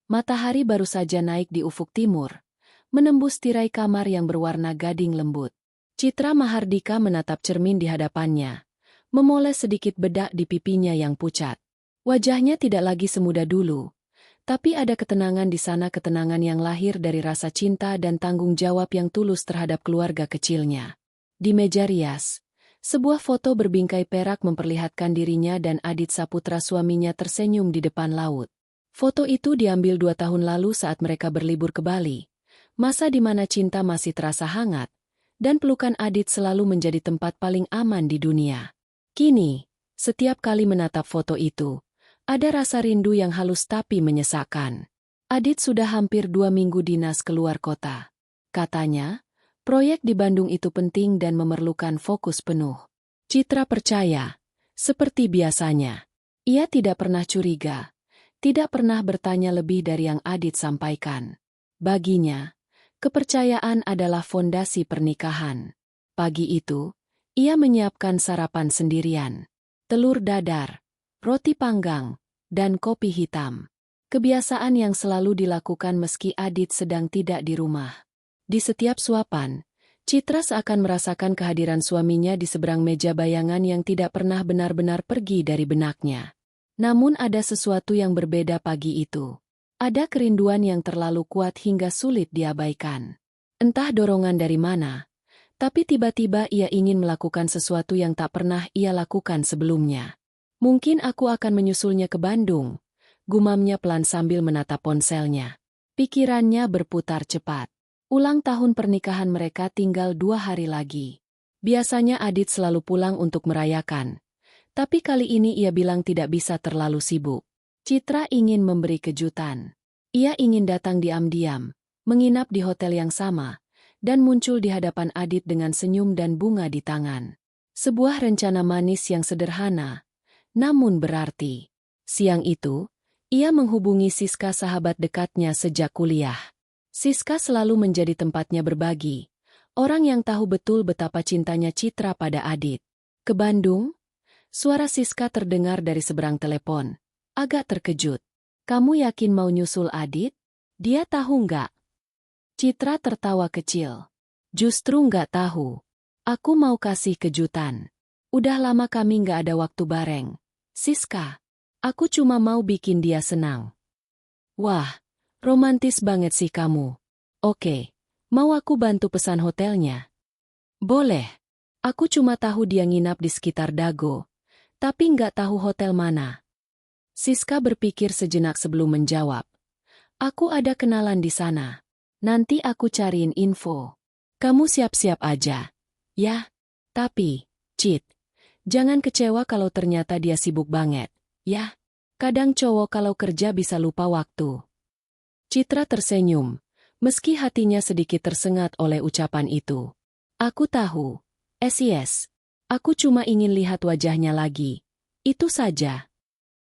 Matahari baru saja naik di ufuk timur, menembus tirai kamar yang berwarna gading lembut. Citra Mahardika menatap cermin di hadapannya, memoles sedikit bedak di pipinya yang pucat. Wajahnya tidak lagi semuda dulu, tapi ada ketenangan di sana, ketenangan yang lahir dari rasa cinta dan tanggung jawab yang tulus terhadap keluarga kecilnya. Di meja rias, sebuah foto berbingkai perak memperlihatkan dirinya dan Adit Saputra suaminya tersenyum di depan laut. Foto itu diambil 2 tahun lalu saat mereka berlibur ke Bali, masa di mana cinta masih terasa hangat, dan pelukan Adit selalu menjadi tempat paling aman di dunia. Kini, setiap kali menatap foto itu, ada rasa rindu yang halus tapi menyesakkan. Adit sudah hampir 2 minggu dinas keluar kota. Katanya, proyek di Bandung itu penting dan memerlukan fokus penuh. Citra percaya, seperti biasanya. Ia tidak pernah curiga, tidak pernah bertanya lebih dari yang Adit sampaikan. Baginya, kepercayaan adalah fondasi pernikahan. Pagi itu, ia menyiapkan sarapan sendirian. Telur dadar, roti panggang, dan kopi hitam. Kebiasaan yang selalu dilakukan meski Adit sedang tidak di rumah. Di setiap suapan, Citra seakan merasakan kehadiran suaminya di seberang meja, bayangan yang tidak pernah benar-benar pergi dari benaknya. Namun ada sesuatu yang berbeda pagi itu. Ada kerinduan yang terlalu kuat hingga sulit diabaikan. Entah dorongan dari mana, tapi tiba-tiba ia ingin melakukan sesuatu yang tak pernah ia lakukan sebelumnya. Mungkin aku akan menyusulnya ke Bandung, gumamnya pelan sambil menatap ponselnya. Pikirannya berputar cepat. Ulang tahun pernikahan mereka tinggal 2 hari lagi. Biasanya Adit selalu pulang untuk merayakan, tapi kali ini ia bilang tidak bisa, terlalu sibuk. Citra ingin memberi kejutan. Ia ingin datang diam-diam, menginap di hotel yang sama, dan muncul di hadapan Adit dengan senyum dan bunga di tangan. Sebuah rencana manis yang sederhana, namun berarti. Siang itu, ia menghubungi Siska, sahabat dekatnya sejak kuliah. Siska selalu menjadi tempatnya berbagi, orang yang tahu betul betapa cintanya Citra pada Adit. Ke Bandung? Suara Siska terdengar dari seberang telepon. Agak terkejut. Kamu yakin mau nyusul Adit? Dia tahu nggak? Citra tertawa kecil. Justru nggak tahu. Aku mau kasih kejutan. Udah lama kami nggak ada waktu bareng. Siska, aku cuma mau bikin dia senang. Wah, romantis banget sih kamu. Oke, mau aku bantu pesan hotelnya? Boleh. Aku cuma tahu dia nginap di sekitar Dago, tapi nggak tahu hotel mana. Siska berpikir sejenak sebelum menjawab. Aku ada kenalan di sana. Nanti aku cariin info. Kamu siap-siap aja. Ya, tapi, Cit, jangan kecewa kalau ternyata dia sibuk banget, ya. Kadang cowok kalau kerja bisa lupa waktu. Citra tersenyum, meski hatinya sedikit tersengat oleh ucapan itu. Aku tahu. Yes. Aku cuma ingin lihat wajahnya lagi. Itu saja.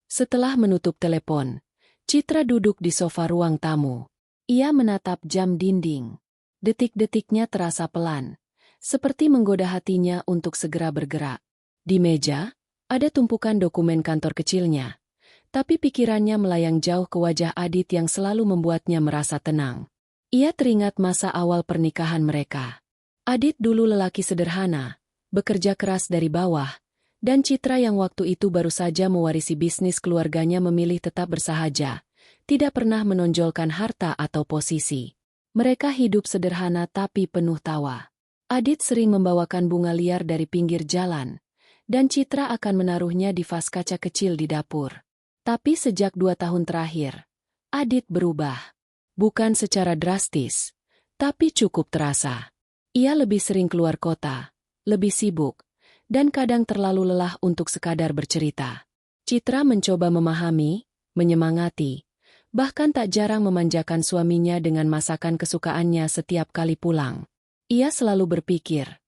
Setelah menutup telepon, Citra duduk di sofa ruang tamu. Ia menatap jam dinding. Detik-detiknya terasa pelan, seperti menggoda hatinya untuk segera bergerak. Di meja, ada tumpukan dokumen kantor kecilnya. Tapi pikirannya melayang jauh ke wajah Adit yang selalu membuatnya merasa tenang. Ia teringat masa awal pernikahan mereka. Adit dulu lelaki sederhana, bekerja keras dari bawah, dan Citra yang waktu itu baru saja mewarisi bisnis keluarganya memilih tetap bersahaja, tidak pernah menonjolkan harta atau posisi. Mereka hidup sederhana tapi penuh tawa. Adit sering membawakan bunga liar dari pinggir jalan, dan Citra akan menaruhnya di vas kaca kecil di dapur. Tapi sejak 2 tahun terakhir, Adit berubah. Bukan secara drastis, tapi cukup terasa. Ia lebih sering keluar kota, lebih sibuk, dan kadang terlalu lelah untuk sekadar bercerita. Citra mencoba memahami, menyemangati, bahkan tak jarang memanjakan suaminya dengan masakan kesukaannya setiap kali pulang. Ia selalu berpikir,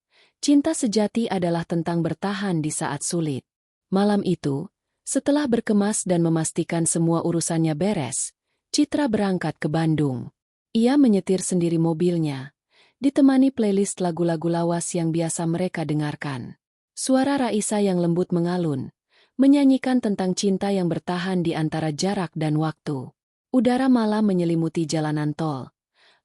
cinta sejati adalah tentang bertahan di saat sulit. Malam itu, setelah berkemas dan memastikan semua urusannya beres, Citra berangkat ke Bandung. Ia menyetir sendiri mobilnya, ditemani playlist lagu-lagu lawas yang biasa mereka dengarkan. Suara Raisa yang lembut mengalun, menyanyikan tentang cinta yang bertahan di antara jarak dan waktu. Udara malam menyelimuti jalanan tol.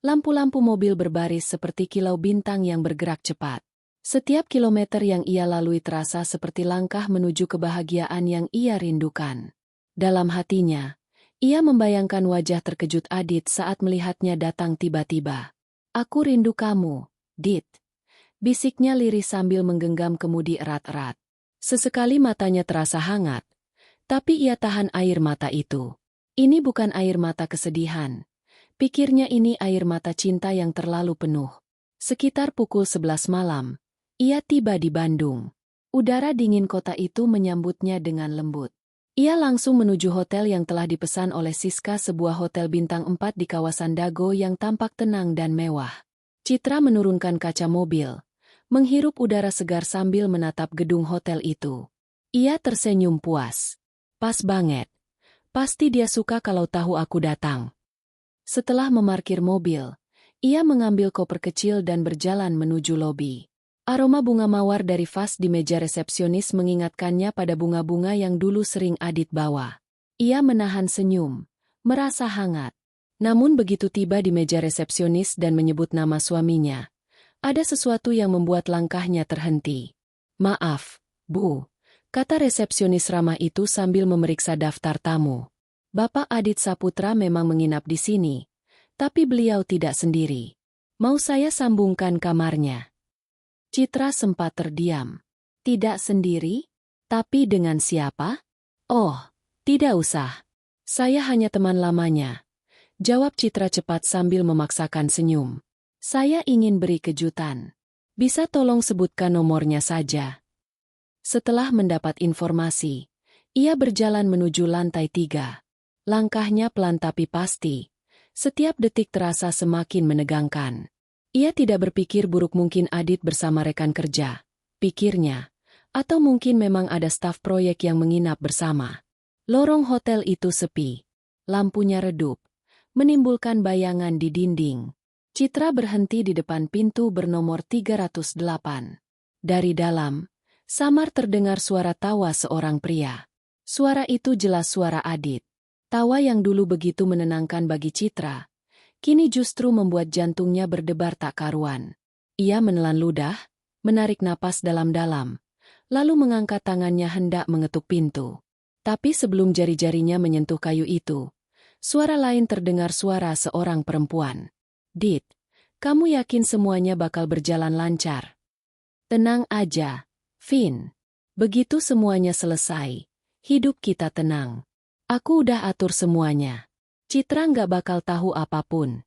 Lampu-lampu mobil berbaris seperti kilau bintang yang bergerak cepat. Setiap kilometer yang ia lalui terasa seperti langkah menuju kebahagiaan yang ia rindukan. Dalam hatinya, ia membayangkan wajah terkejut Adit saat melihatnya datang tiba-tiba. "Aku rindu kamu, Dit," bisiknya lirih sambil menggenggam kemudi erat-erat. Sesekali matanya terasa hangat, tapi ia tahan air mata itu. Ini bukan air mata kesedihan. Pikirnya ini air mata cinta yang terlalu penuh. Sekitar pukul 11 malam, ia tiba di Bandung. Udara dingin kota itu menyambutnya dengan lembut. Ia langsung menuju hotel yang telah dipesan oleh Siska, sebuah hotel bintang 4 di kawasan Dago yang tampak tenang dan mewah. Citra menurunkan kaca mobil, menghirup udara segar sambil menatap gedung hotel itu. Ia tersenyum puas. Pas banget. Pasti dia suka kalau tahu aku datang. Setelah memarkir mobil, ia mengambil koper kecil dan berjalan menuju lobi. Aroma bunga mawar dari vas di meja resepsionis mengingatkannya pada bunga-bunga yang dulu sering Adit bawa. Ia menahan senyum, merasa hangat. Namun begitu tiba di meja resepsionis dan menyebut nama suaminya, ada sesuatu yang membuat langkahnya terhenti. "Maaf, Bu," kata resepsionis ramah itu sambil memeriksa daftar tamu. "Bapak Adit Saputra memang menginap di sini, tapi beliau tidak sendiri. Mau saya sambungkan kamarnya?" Citra sempat terdiam. "Tidak sendiri? Tapi dengan siapa?" "Oh, tidak usah. Saya hanya teman lamanya," jawab Citra cepat sambil memaksakan senyum. "Saya ingin beri kejutan. Bisa tolong sebutkan nomornya saja?" Setelah mendapat informasi, ia berjalan menuju lantai 3. Langkahnya pelan tapi pasti. Setiap detik terasa semakin menegangkan. Ia tidak berpikir buruk mungkin Adit bersama rekan kerja, pikirnya. Atau mungkin memang ada staf proyek yang menginap bersama. Lorong hotel itu sepi. Lampunya redup, menimbulkan bayangan di dinding. Citra berhenti di depan pintu bernomor 308. Dari dalam, samar terdengar suara tawa seorang pria. Suara itu jelas suara Adit. Tawa yang dulu begitu menenangkan bagi Citra, kini justru membuat jantungnya berdebar tak karuan. Ia menelan ludah, menarik napas dalam-dalam, lalu mengangkat tangannya hendak mengetuk pintu. Tapi sebelum jari-jarinya menyentuh kayu itu, suara lain terdengar, suara seorang perempuan. "Dit, kamu yakin semuanya bakal berjalan lancar?" "Tenang aja, Vin. Begitu semuanya selesai, hidup kita tenang. Aku udah atur semuanya. Citra nggak bakal tahu apapun."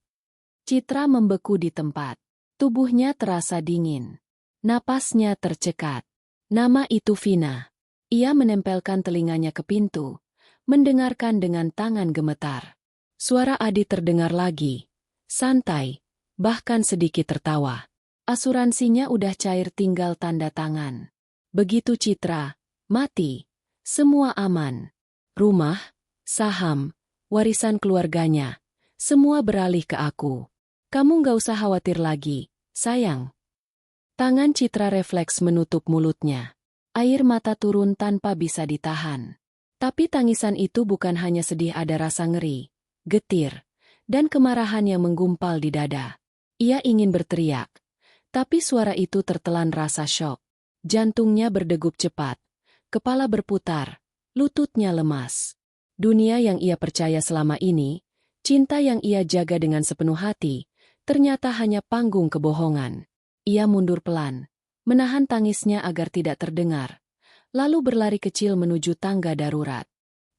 Citra membeku di tempat. Tubuhnya terasa dingin. Napasnya tercekat. Nama itu Vina. Ia menempelkan telinganya ke pintu, mendengarkan dengan tangan gemetar. Suara Adit terdengar lagi. Santai, bahkan sedikit tertawa. Asuransinya udah cair, tinggal tanda tangan. Begitu Citra mati, semua aman. Rumah, saham, warisan keluarganya, semua beralih ke aku. Kamu nggak usah khawatir lagi, sayang. Tangan Citra refleks menutup mulutnya. Air mata turun tanpa bisa ditahan. Tapi tangisan itu bukan hanya sedih, ada rasa ngeri, getir, dan kemarahan yang menggumpal di dada. Ia ingin berteriak, tapi suara itu tertelan rasa syok. Jantungnya berdegup cepat, kepala berputar, lututnya lemas. Dunia yang ia percaya selama ini, cinta yang ia jaga dengan sepenuh hati, ternyata hanya panggung kebohongan. Ia mundur pelan, menahan tangisnya agar tidak terdengar, lalu berlari kecil menuju tangga darurat.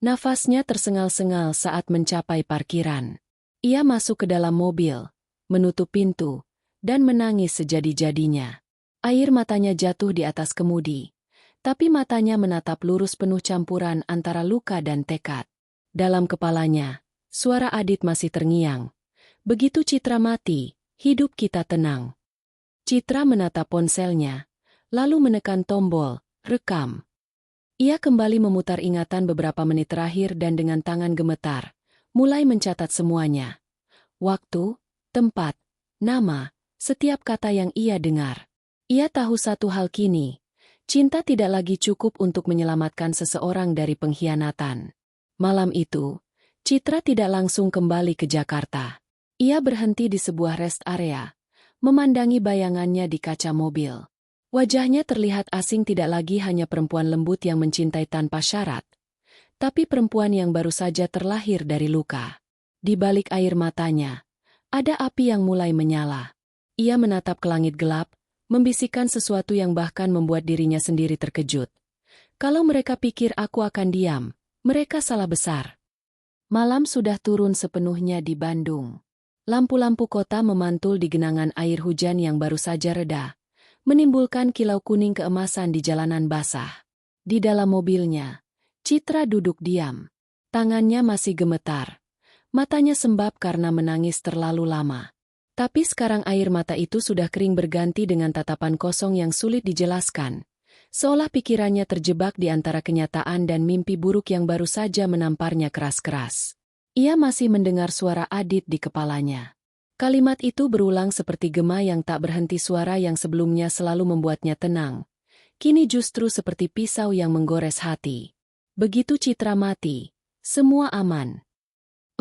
Nafasnya tersengal-sengal saat mencapai parkiran. Ia masuk ke dalam mobil, menutup pintu, dan menangis sejadi-jadinya. Air matanya jatuh di atas kemudi, tapi matanya menatap lurus penuh campuran antara luka dan tekad. Dalam kepalanya, suara Adit masih terngiang. "Begitu Citra mati, hidup kita tenang." Citra menatap ponselnya, lalu menekan tombol rekam. Ia kembali memutar ingatan beberapa menit terakhir dan dengan tangan gemetar, mulai mencatat semuanya. Waktu, tempat, nama, setiap kata yang ia dengar. Ia tahu satu hal kini, cinta tidak lagi cukup untuk menyelamatkan seseorang dari pengkhianatan. Malam itu, Citra tidak langsung kembali ke Jakarta. Ia berhenti di sebuah rest area, memandangi bayangannya di kaca mobil. Wajahnya terlihat asing, tidak lagi hanya perempuan lembut yang mencintai tanpa syarat, tapi perempuan yang baru saja terlahir dari luka. Di balik air matanya, ada api yang mulai menyala. Ia menatap ke langit gelap, membisikkan sesuatu yang bahkan membuat dirinya sendiri terkejut. Kalau mereka pikir aku akan diam, mereka salah besar. Malam sudah turun sepenuhnya di Bandung. Lampu-lampu kota memantul di genangan air hujan yang baru saja reda, menimbulkan kilau kuning keemasan di jalanan basah. Di dalam mobilnya, Citra duduk diam. Tangannya masih gemetar. Matanya sembab karena menangis terlalu lama. Tapi sekarang air mata itu sudah kering berganti dengan tatapan kosong yang sulit dijelaskan. Seolah pikirannya terjebak di antara kenyataan dan mimpi buruk yang baru saja menamparnya keras-keras. Ia masih mendengar suara Adit di kepalanya. Kalimat itu berulang seperti gema yang tak berhenti, suara yang sebelumnya selalu membuatnya tenang. Kini justru seperti pisau yang menggores hati. Begitu Citra mati, semua aman.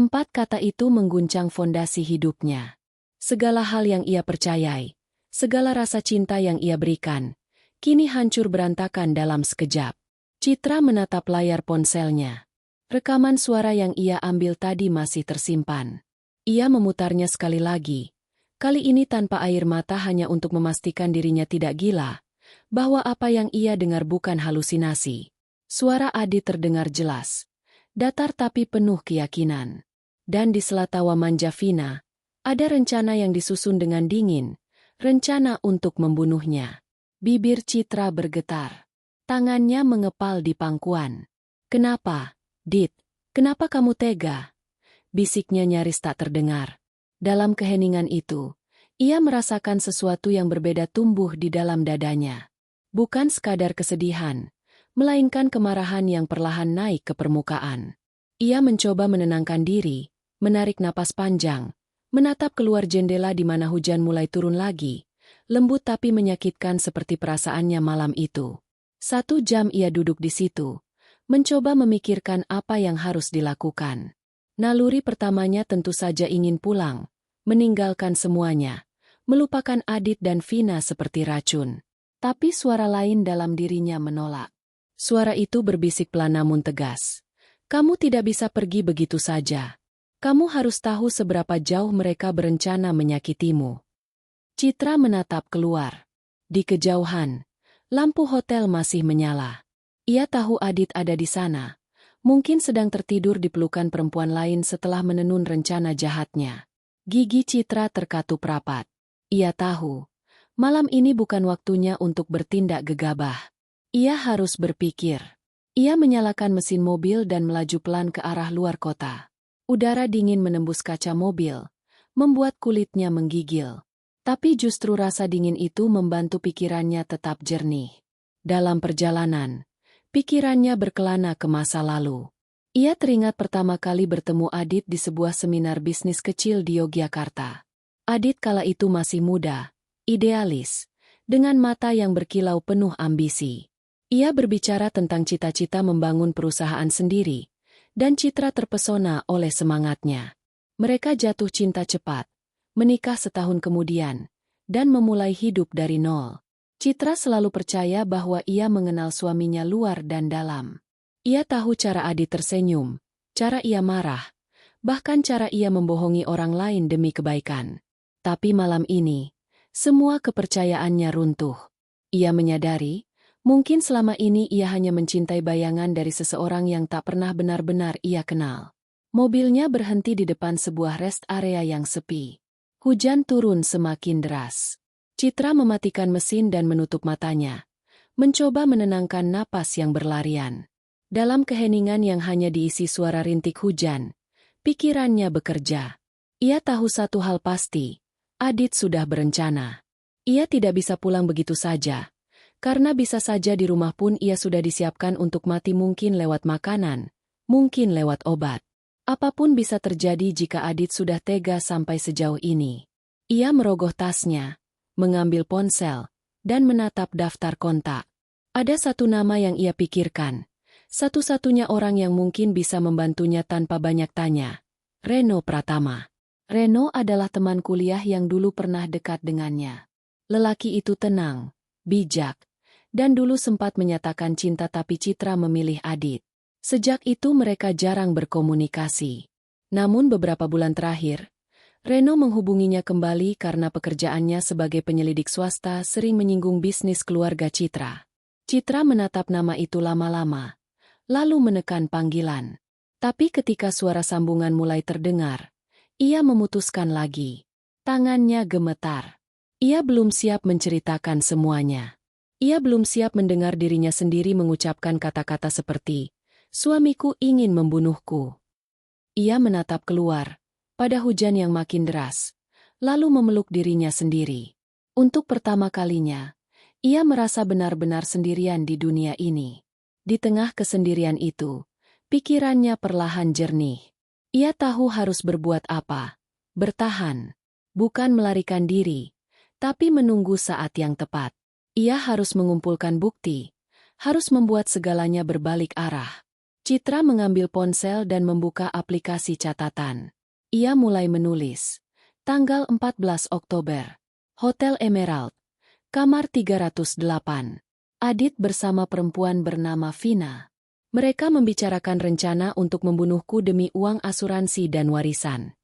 4 kata itu mengguncang fondasi hidupnya. Segala hal yang ia percayai, segala rasa cinta yang ia berikan, kini hancur berantakan dalam sekejap. Citra menatap layar ponselnya. Rekaman suara yang ia ambil tadi masih tersimpan. Ia memutarnya sekali lagi. Kali ini tanpa air mata, hanya untuk memastikan dirinya tidak gila, bahwa apa yang ia dengar bukan halusinasi. Suara Adit terdengar jelas, datar tapi penuh keyakinan. Dan di sela tawa manja Vina, ada rencana yang disusun dengan dingin, rencana untuk membunuhnya. Bibir Citra bergetar. Tangannya mengepal di pangkuan. "Kenapa, Dit? Kenapa kamu tega?" Bisiknya nyaris tak terdengar. Dalam keheningan itu, ia merasakan sesuatu yang berbeda tumbuh di dalam dadanya. Bukan sekadar kesedihan, melainkan kemarahan yang perlahan naik ke permukaan. Ia mencoba menenangkan diri, menarik napas panjang, menatap keluar jendela di mana hujan mulai turun lagi. Lembut tapi menyakitkan seperti perasaannya malam itu. 1 jam ia duduk di situ, mencoba memikirkan apa yang harus dilakukan. Naluri pertamanya tentu saja ingin pulang, meninggalkan semuanya, melupakan Adit dan Vina seperti racun. Tapi suara lain dalam dirinya menolak. Suara itu berbisik pelan namun tegas. "Kamu tidak bisa pergi begitu saja. Kamu harus tahu seberapa jauh mereka berencana menyakitimu." Citra menatap keluar. Di kejauhan, lampu hotel masih menyala. Ia tahu Adit ada di sana, mungkin sedang tertidur di pelukan perempuan lain setelah menenun rencana jahatnya. Gigi Citra terkatup rapat. Ia tahu, malam ini bukan waktunya untuk bertindak gegabah. Ia harus berpikir. Ia menyalakan mesin mobil dan melaju pelan ke arah luar kota. Udara dingin menembus kaca mobil, membuat kulitnya menggigil. Tapi justru rasa dingin itu membantu pikirannya tetap jernih. Dalam perjalanan, pikirannya berkelana ke masa lalu. Ia teringat pertama kali bertemu Adit di sebuah seminar bisnis kecil di Yogyakarta. Adit kala itu masih muda, idealis, dengan mata yang berkilau penuh ambisi. Ia berbicara tentang cita-cita membangun perusahaan sendiri, dan Citra terpesona oleh semangatnya. Mereka jatuh cinta cepat, menikah setahun kemudian, dan memulai hidup dari nol. Citra selalu percaya bahwa ia mengenal suaminya luar dan dalam. Ia tahu cara Adit tersenyum, cara ia marah, bahkan cara ia membohongi orang lain demi kebaikan. Tapi malam ini, semua kepercayaannya runtuh. Ia menyadari, mungkin selama ini ia hanya mencintai bayangan dari seseorang yang tak pernah benar-benar ia kenal. Mobilnya berhenti di depan sebuah rest area yang sepi. Hujan turun semakin deras. Citra mematikan mesin dan menutup matanya, mencoba menenangkan napas yang berlarian. Dalam keheningan yang hanya diisi suara rintik hujan, pikirannya bekerja. Ia tahu satu hal pasti, Adit sudah berencana. Ia tidak bisa pulang begitu saja, karena bisa saja di rumah pun ia sudah disiapkan untuk mati, mungkin lewat makanan, mungkin lewat obat. Apapun bisa terjadi jika Adit sudah tega sampai sejauh ini. Ia merogoh tasnya, mengambil ponsel, dan menatap daftar kontak. Ada satu nama yang ia pikirkan, Satu-satunya orang yang mungkin bisa membantunya tanpa banyak tanya. Reno Pratama. Reno adalah teman kuliah yang dulu pernah dekat dengannya. Lelaki itu tenang, bijak, dan dulu sempat menyatakan cinta tapi Citra memilih Adit. Sejak itu mereka jarang berkomunikasi. Namun beberapa bulan terakhir, Reno menghubunginya kembali karena pekerjaannya sebagai penyelidik swasta sering menyinggung bisnis keluarga Citra. Citra menatap nama itu lama-lama, lalu menekan panggilan. Tapi ketika suara sambungan mulai terdengar, ia memutuskan lagi. Tangannya gemetar. Ia belum siap menceritakan semuanya. Ia belum siap mendengar dirinya sendiri mengucapkan kata-kata seperti, "Suamiku ingin membunuhku." Ia menatap keluar, pada hujan yang makin deras, lalu memeluk dirinya sendiri. Untuk pertama kalinya, ia merasa benar-benar sendirian di dunia ini. Di tengah kesendirian itu, pikirannya perlahan jernih. Ia tahu harus berbuat apa, bertahan, bukan melarikan diri, tapi menunggu saat yang tepat. Ia harus mengumpulkan bukti, harus membuat segalanya berbalik arah. Citra mengambil ponsel dan membuka aplikasi catatan. Ia mulai menulis. Tanggal 14 Oktober. Hotel Emerald. Kamar 308. Adit bersama perempuan bernama Vina. Mereka membicarakan rencana untuk membunuhku demi uang asuransi dan warisan.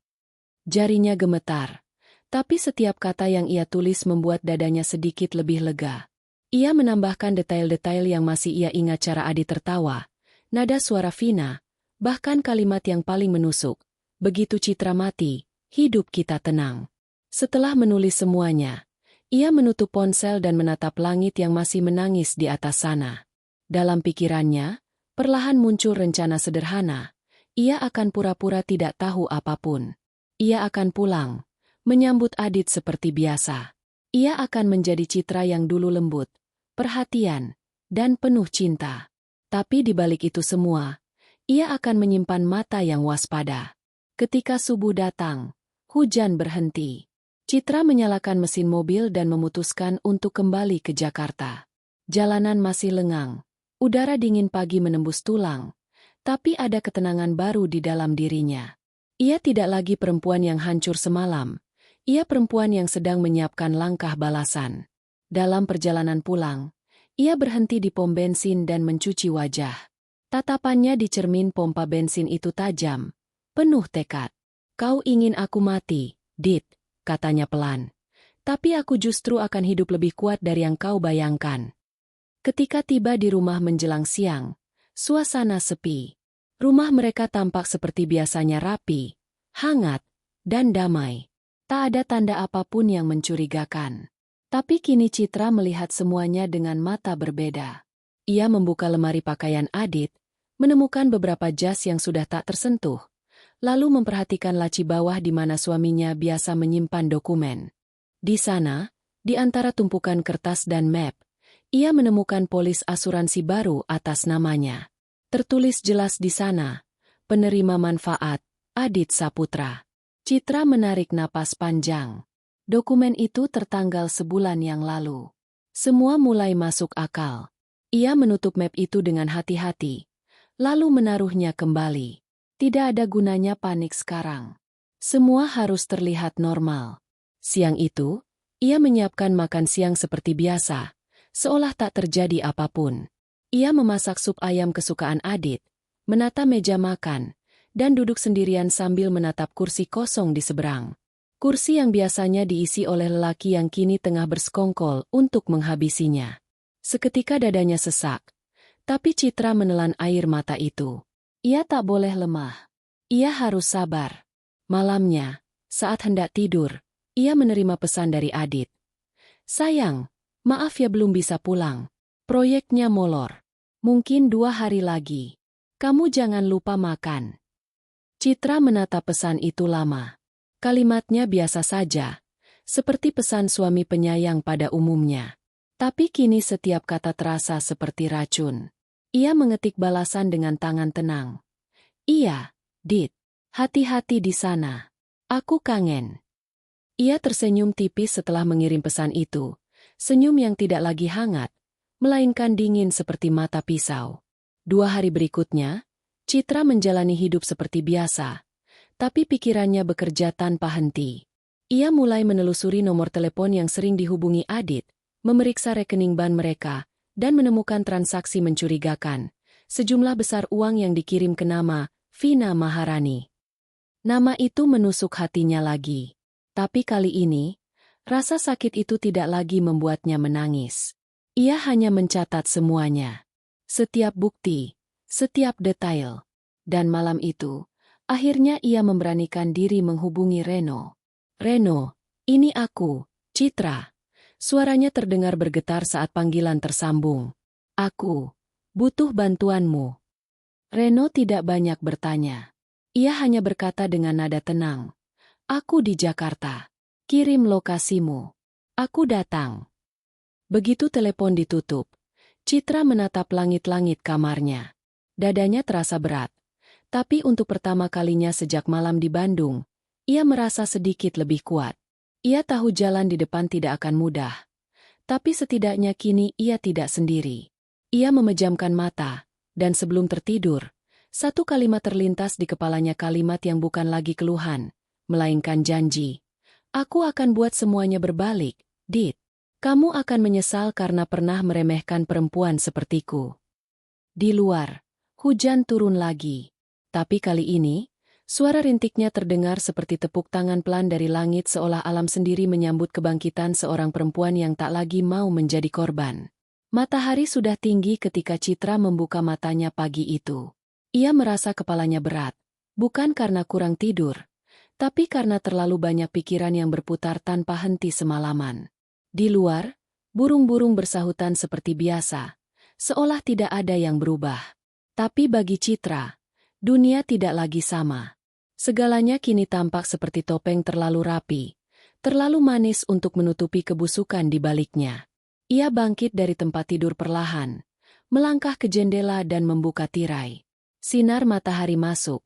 Jarinya gemetar. Tapi setiap kata yang ia tulis membuat dadanya sedikit lebih lega. Ia menambahkan detail-detail yang masih ia ingat, cara Adit tertawa, nada suara Vina, bahkan kalimat yang paling menusuk. Begitu Citra mati, hidup kita tenang. Setelah menulis semuanya, ia menutup ponsel dan menatap langit yang masih menangis di atas sana. Dalam pikirannya, perlahan muncul rencana sederhana. Ia akan pura-pura tidak tahu apapun. Ia akan pulang, menyambut Adit seperti biasa. Ia akan menjadi Citra yang dulu lembut, perhatian, dan penuh cinta. Tapi di balik itu semua, ia akan menyimpan mata yang waspada. Ketika subuh datang, hujan berhenti. Citra menyalakan mesin mobil dan memutuskan untuk kembali ke Jakarta. Jalanan masih lengang. Udara dingin pagi menembus tulang, tapi ada ketenangan baru di dalam dirinya. Ia tidak lagi perempuan yang hancur semalam. Ia perempuan yang sedang menyiapkan langkah balasan. Dalam perjalanan pulang, ia berhenti di pom bensin dan mencuci wajah. Tatapannya di cermin pompa bensin itu tajam, penuh tekad. "Kau ingin aku mati, Dit," katanya pelan. "Tapi aku justru akan hidup lebih kuat dari yang kau bayangkan." Ketika tiba di rumah menjelang siang, suasana sepi. Rumah mereka tampak seperti biasanya, rapi, hangat, dan damai. Tak ada tanda apapun yang mencurigakan. Tapi kini Citra melihat semuanya dengan mata berbeda. Ia membuka lemari pakaian Adit, menemukan beberapa jas yang sudah tak tersentuh, lalu memperhatikan laci bawah di mana suaminya biasa menyimpan dokumen. Di sana, di antara tumpukan kertas dan map, ia menemukan polis asuransi baru atas namanya. Tertulis jelas di sana, penerima manfaat, Adit Saputra. Citra menarik napas panjang. Dokumen itu tertanggal sebulan yang lalu. Semua mulai masuk akal. Ia menutup map itu dengan hati-hati, lalu menaruhnya kembali. Tidak ada gunanya panik sekarang. Semua harus terlihat normal. Siang itu, ia menyiapkan makan siang seperti biasa, seolah tak terjadi apapun. Ia memasak sup ayam kesukaan Adit, menata meja makan, dan duduk sendirian sambil menatap kursi kosong di seberang. Kursi yang biasanya diisi oleh lelaki yang kini tengah bersekongkol untuk menghabisinya. Seketika dadanya sesak, tapi Citra menelan air mata itu. Ia tak boleh lemah. Ia harus sabar. Malamnya, saat hendak tidur, ia menerima pesan dari Adit. "Sayang, maaf ya belum bisa pulang. Proyeknya molor. Mungkin 2 hari lagi. Kamu jangan lupa makan." Citra menatap pesan itu lama. Kalimatnya biasa saja, seperti pesan suami penyayang pada umumnya. Tapi kini setiap kata terasa seperti racun. Ia mengetik balasan dengan tangan tenang. "Iya, Dit. Hati-hati di sana. Aku kangen." Ia tersenyum tipis setelah mengirim pesan itu. Senyum yang tidak lagi hangat, melainkan dingin seperti mata pisau. 2 hari berikutnya, Citra menjalani hidup seperti biasa, tapi pikirannya bekerja tanpa henti. Ia mulai menelusuri nomor telepon yang sering dihubungi Adit, memeriksa rekening bank mereka, dan menemukan transaksi mencurigakan. Sejumlah besar uang yang dikirim ke nama Vina Maharani. Nama itu menusuk hatinya lagi. Tapi kali ini, rasa sakit itu tidak lagi membuatnya menangis. Ia hanya mencatat semuanya. Setiap bukti, setiap detail. Dan malam itu, akhirnya ia memberanikan diri menghubungi Reno. Reno, ini aku, Citra. Suaranya terdengar bergetar saat panggilan tersambung. Aku butuh bantuanmu. Reno tidak banyak bertanya. Ia hanya berkata dengan nada tenang. Aku di Jakarta. Kirim lokasimu. Aku datang. Begitu telepon ditutup, Citra menatap langit-langit kamarnya. Dadanya terasa berat. Tapi untuk pertama kalinya sejak malam di Bandung, ia merasa sedikit lebih kuat. Ia tahu jalan di depan tidak akan mudah. Tapi setidaknya kini ia tidak sendiri. Ia memejamkan mata, dan sebelum tertidur, satu kalimat terlintas di kepalanya, kalimat yang bukan lagi keluhan, melainkan janji. Aku akan buat semuanya berbalik, Dit. Kamu akan menyesal karena pernah meremehkan perempuan sepertiku. Di luar, hujan turun lagi. Tapi kali ini, suara rintiknya terdengar seperti tepuk tangan pelan dari langit, seolah alam sendiri menyambut kebangkitan seorang perempuan yang tak lagi mau menjadi korban. Matahari sudah tinggi ketika Citra membuka matanya pagi itu. Ia merasa kepalanya berat, bukan karena kurang tidur, tapi karena terlalu banyak pikiran yang berputar tanpa henti semalaman. Di luar, burung-burung bersahutan seperti biasa, seolah tidak ada yang berubah. Tapi bagi Citra, dunia tidak lagi sama. Segalanya kini tampak seperti topeng terlalu rapi, terlalu manis untuk menutupi kebusukan di baliknya. Ia bangkit dari tempat tidur perlahan, melangkah ke jendela dan membuka tirai. Sinar matahari masuk,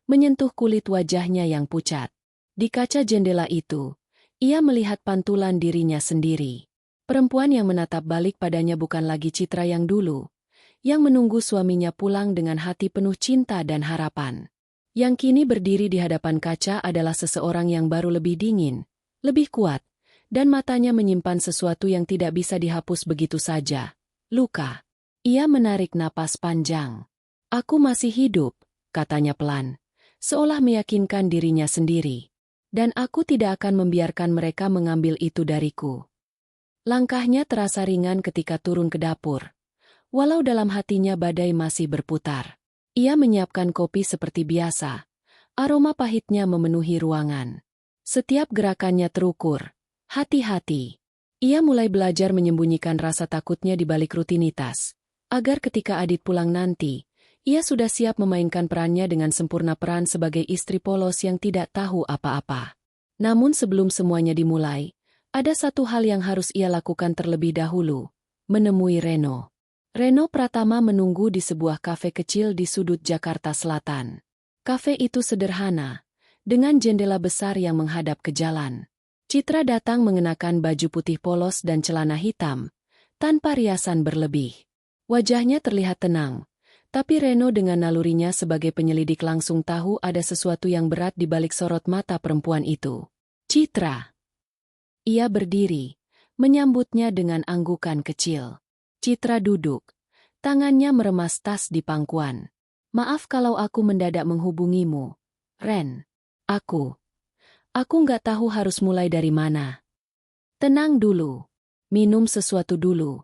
menyentuh kulit wajahnya yang pucat. Di kaca jendela itu, ia melihat pantulan dirinya sendiri. Perempuan yang menatap balik padanya bukan lagi Citra yang dulu, yang menunggu suaminya pulang dengan hati penuh cinta dan harapan. Yang kini berdiri di hadapan kaca adalah seseorang yang baru lebih dingin, lebih kuat, dan matanya menyimpan sesuatu yang tidak bisa dihapus begitu saja. Luka. Ia menarik napas panjang. Aku masih hidup, katanya pelan, seolah meyakinkan dirinya sendiri. Dan aku tidak akan membiarkan mereka mengambil itu dariku. Langkahnya terasa ringan ketika turun ke dapur. Walau dalam hatinya badai masih berputar. Ia menyiapkan kopi seperti biasa. Aroma pahitnya memenuhi ruangan. Setiap gerakannya terukur. Hati-hati. Ia mulai belajar menyembunyikan rasa takutnya di balik rutinitas. Agar ketika Adit pulang nanti, ia sudah siap memainkan perannya dengan sempurna, peran sebagai istri polos yang tidak tahu apa-apa. Namun sebelum semuanya dimulai, ada satu hal yang harus ia lakukan terlebih dahulu, menemui Reno. Reno Pratama menunggu di sebuah kafe kecil di sudut Jakarta Selatan. Kafe itu sederhana, dengan jendela besar yang menghadap ke jalan. Citra datang mengenakan baju putih polos dan celana hitam, tanpa riasan berlebih. Wajahnya terlihat tenang. Tapi Reno dengan nalurinya sebagai penyelidik langsung tahu ada sesuatu yang berat di balik sorot mata perempuan itu. Citra. Ia berdiri, menyambutnya dengan anggukan kecil. Citra duduk, tangannya meremas tas di pangkuan. Maaf kalau aku mendadak menghubungimu, Ren. Aku nggak tahu harus mulai dari mana. Tenang dulu. Minum sesuatu dulu,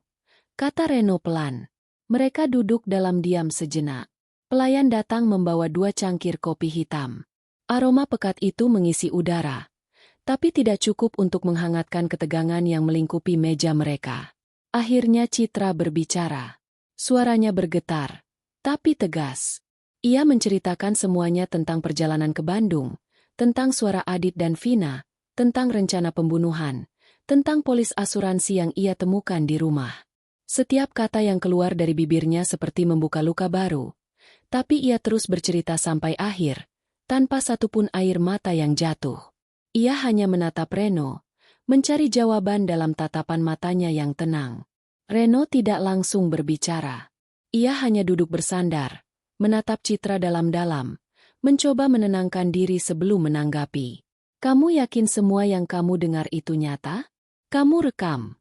kata Reno pelan. Mereka duduk dalam diam sejenak. Pelayan datang membawa 2 cangkir kopi hitam. Aroma pekat itu mengisi udara, tapi tidak cukup untuk menghangatkan ketegangan yang melingkupi meja mereka. Akhirnya Citra berbicara. Suaranya bergetar, tapi tegas. Ia menceritakan semuanya tentang perjalanan ke Bandung, tentang suara Adit dan Vina, tentang rencana pembunuhan, tentang polis asuransi yang ia temukan di rumah. Setiap kata yang keluar dari bibirnya seperti membuka luka baru. Tapi ia terus bercerita sampai akhir, tanpa satupun air mata yang jatuh. Ia hanya menatap Reno, mencari jawaban dalam tatapan matanya yang tenang. Reno tidak langsung berbicara. Ia hanya duduk bersandar, menatap Citra dalam-dalam, mencoba menenangkan diri sebelum menanggapi. Kamu yakin semua yang kamu dengar itu nyata? Kamu rekam.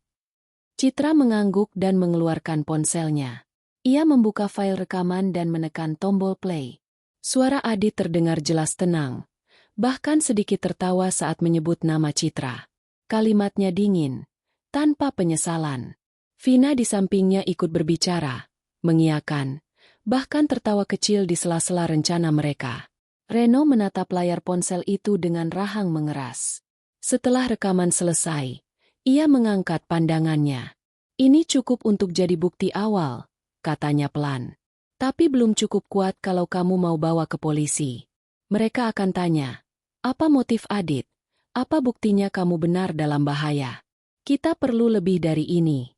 Citra mengangguk dan mengeluarkan ponselnya. Ia membuka file rekaman dan menekan tombol play. Suara Adit terdengar jelas tenang, bahkan sedikit tertawa saat menyebut nama Citra. Kalimatnya dingin, tanpa penyesalan. Vina di sampingnya ikut berbicara, mengiyakan, bahkan tertawa kecil di sela-sela rencana mereka. Reno menatap layar ponsel itu dengan rahang mengeras. Setelah rekaman selesai, ia mengangkat pandangannya. Ini cukup untuk jadi bukti awal, katanya pelan. Tapi belum cukup kuat kalau kamu mau bawa ke polisi. Mereka akan tanya, apa motif Adit? Apa buktinya kamu benar dalam bahaya? Kita perlu lebih dari ini.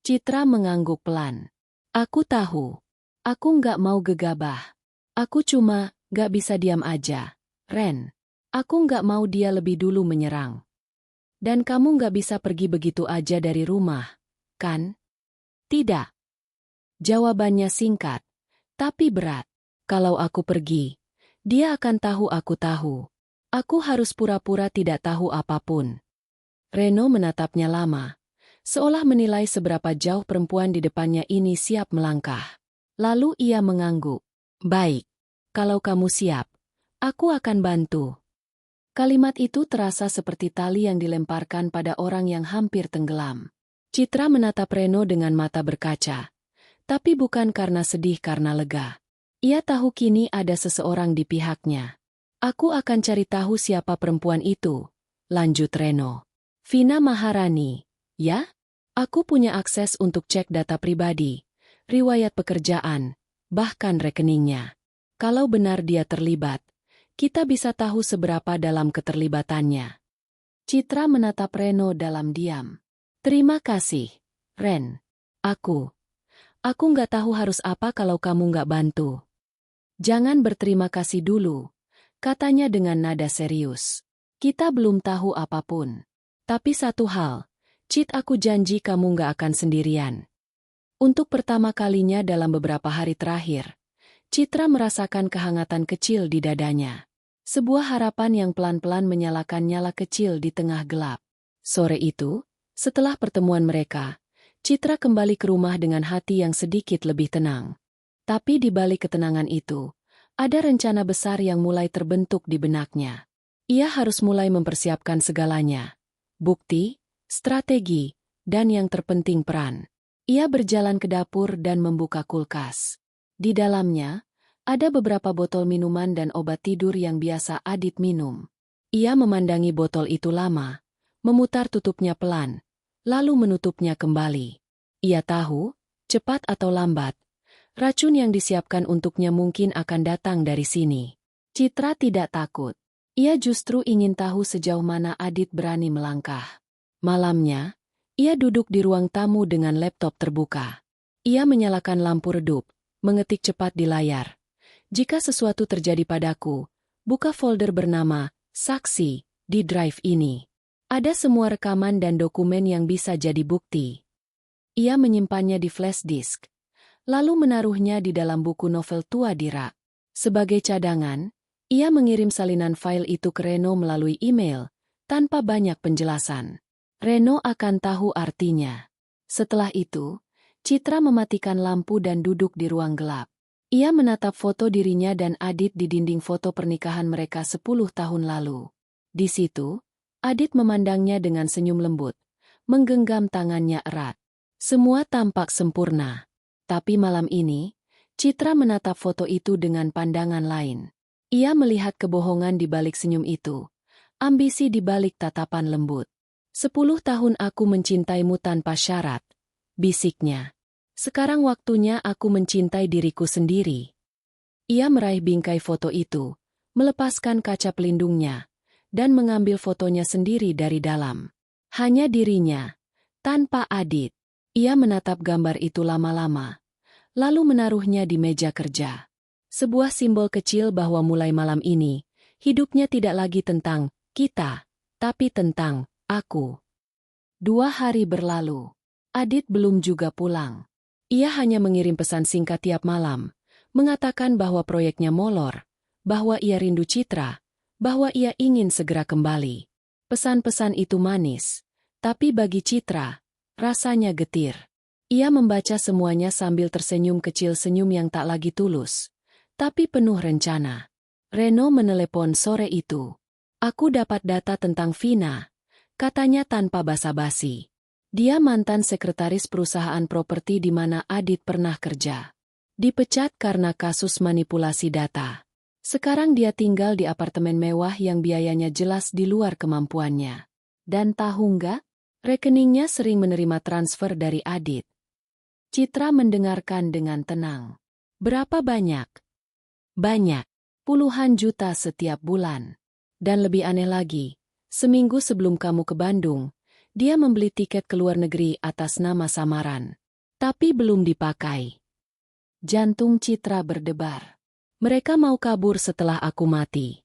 Citra mengangguk pelan. Aku tahu. Aku nggak mau gegabah. Aku cuma nggak bisa diam aja. Ren, aku nggak mau dia lebih dulu menyerang. Dan kamu nggak bisa pergi begitu aja dari rumah, kan? Tidak. Jawabannya singkat, tapi berat. Kalau aku pergi, dia akan tahu aku tahu. Aku harus pura-pura tidak tahu apapun. Reno menatapnya lama, seolah menilai seberapa jauh perempuan di depannya ini siap melangkah. Lalu ia mengangguk. Baik, kalau kamu siap, aku akan bantu. Kalimat itu terasa seperti tali yang dilemparkan pada orang yang hampir tenggelam. Citra menatap Reno dengan mata berkaca, tapi bukan karena sedih karena lega. Ia tahu kini ada seseorang di pihaknya. Aku akan cari tahu siapa perempuan itu, lanjut Reno. Vina Maharani, ya? Aku punya akses untuk cek data pribadi, riwayat pekerjaan, bahkan rekeningnya. Kalau benar dia terlibat, kita bisa tahu seberapa dalam keterlibatannya. Citra menatap Reno dalam diam. Terima kasih, Ren. Aku nggak tahu harus apa kalau kamu nggak bantu. Jangan berterima kasih dulu, katanya dengan nada serius. Kita belum tahu apapun. Tapi satu hal, Cit, aku janji kamu nggak akan sendirian. Untuk pertama kalinya dalam beberapa hari terakhir, Citra merasakan kehangatan kecil di dadanya. Sebuah harapan yang pelan-pelan menyalakan nyala kecil di tengah gelap. Sore itu, setelah pertemuan mereka, Citra kembali ke rumah dengan hati yang sedikit lebih tenang. Tapi di balik ketenangan itu, ada rencana besar yang mulai terbentuk di benaknya. Ia harus mulai mempersiapkan segalanya. Bukti, strategi, dan yang terpenting peran. Ia berjalan ke dapur dan membuka kulkas. Di dalamnya, ada beberapa botol minuman dan obat tidur yang biasa Adit minum. Ia memandangi botol itu lama, memutar tutupnya pelan, lalu menutupnya kembali. Ia tahu, cepat atau lambat, racun yang disiapkan untuknya mungkin akan datang dari sini. Citra tidak takut. Ia justru ingin tahu sejauh mana Adit berani melangkah. Malamnya, ia duduk di ruang tamu dengan laptop terbuka. Ia menyalakan lampu redup, mengetik cepat di layar. Jika sesuatu terjadi padaku, buka folder bernama Saksi di drive ini. Ada semua rekaman dan dokumen yang bisa jadi bukti. Ia menyimpannya di flash disk, lalu menaruhnya di dalam buku novel tua di rak. Sebagai cadangan, ia mengirim salinan file itu ke Reno melalui email, tanpa banyak penjelasan. Reno akan tahu artinya. Setelah itu, Citra mematikan lampu dan duduk di ruang gelap. Ia menatap foto dirinya dan Adit di dinding foto pernikahan mereka 10 tahun lalu. Di situ, Adit memandangnya dengan senyum lembut, menggenggam tangannya erat. Semua tampak sempurna. Tapi malam ini, Citra menatap foto itu dengan pandangan lain. Ia melihat kebohongan di balik senyum itu, ambisi di balik tatapan lembut. 10 tahun aku mencintaimu tanpa syarat, bisiknya. Sekarang waktunya aku mencintai diriku sendiri. Ia meraih bingkai foto itu, melepaskan kaca pelindungnya, dan mengambil fotonya sendiri dari dalam. Hanya dirinya, tanpa Adit. Ia menatap gambar itu lama-lama, lalu menaruhnya di meja kerja. Sebuah simbol kecil bahwa mulai malam ini, hidupnya tidak lagi tentang kita, tapi tentang aku. 2 hari berlalu. Adit belum juga pulang. Ia hanya mengirim pesan singkat tiap malam, mengatakan bahwa proyeknya molor, bahwa ia rindu Citra, bahwa ia ingin segera kembali. Pesan-pesan itu manis, tapi bagi Citra, rasanya getir. Ia membaca semuanya sambil tersenyum kecil, senyum yang tak lagi tulus, tapi penuh rencana. Reno menelepon sore itu. Aku dapat data tentang Vina, katanya tanpa basa-basi. Dia mantan sekretaris perusahaan properti di mana Adit pernah kerja. Dipecat karena kasus manipulasi data. Sekarang dia tinggal di apartemen mewah yang biayanya jelas di luar kemampuannya. Dan tahu nggak? Rekeningnya sering menerima transfer dari Adit. Citra mendengarkan dengan tenang. Berapa banyak? Banyak. Puluhan juta setiap bulan. Dan lebih aneh lagi, seminggu sebelum kamu ke Bandung, dia membeli tiket ke luar negeri atas nama samaran. Tapi belum dipakai. Jantung Citra berdebar. Mereka mau kabur setelah aku mati.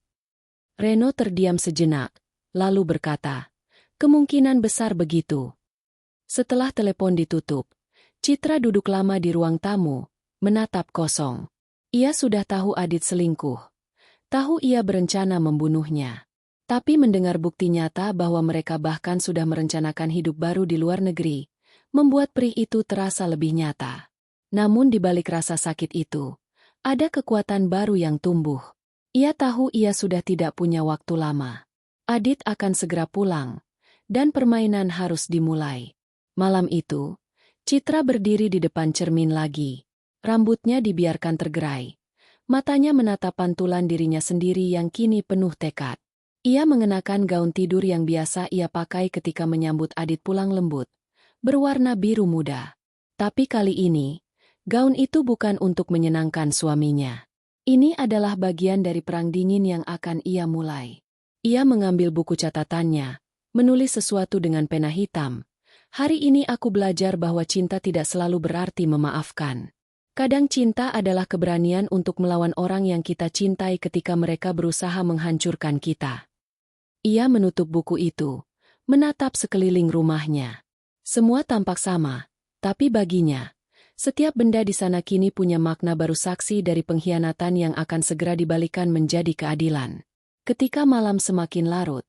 Reno terdiam sejenak, lalu berkata, kemungkinan besar begitu. Setelah telepon ditutup, Citra duduk lama di ruang tamu, menatap kosong. Ia sudah tahu Adit selingkuh. Tahu ia berencana membunuhnya. Tapi mendengar bukti nyata bahwa mereka bahkan sudah merencanakan hidup baru di luar negeri, membuat perih itu terasa lebih nyata. Namun di balik rasa sakit itu, ada kekuatan baru yang tumbuh. Ia tahu ia sudah tidak punya waktu lama. Adit akan segera pulang, dan permainan harus dimulai. Malam itu, Citra berdiri di depan cermin lagi. Rambutnya dibiarkan tergerai. Matanya menatap pantulan dirinya sendiri yang kini penuh tekad. Ia mengenakan gaun tidur yang biasa ia pakai ketika menyambut Adit pulang lembut, berwarna biru muda. Tapi kali ini, gaun itu bukan untuk menyenangkan suaminya. Ini adalah bagian dari perang dingin yang akan ia mulai. Ia mengambil buku catatannya, menulis sesuatu dengan pena hitam. Hari ini aku belajar bahwa cinta tidak selalu berarti memaafkan. Kadang cinta adalah keberanian untuk melawan orang yang kita cintai ketika mereka berusaha menghancurkan kita. Ia menutup buku itu, menatap sekeliling rumahnya. Semua tampak sama, tapi baginya, setiap benda di sana kini punya makna baru, saksi dari pengkhianatan yang akan segera dibalikan menjadi keadilan. Ketika malam semakin larut,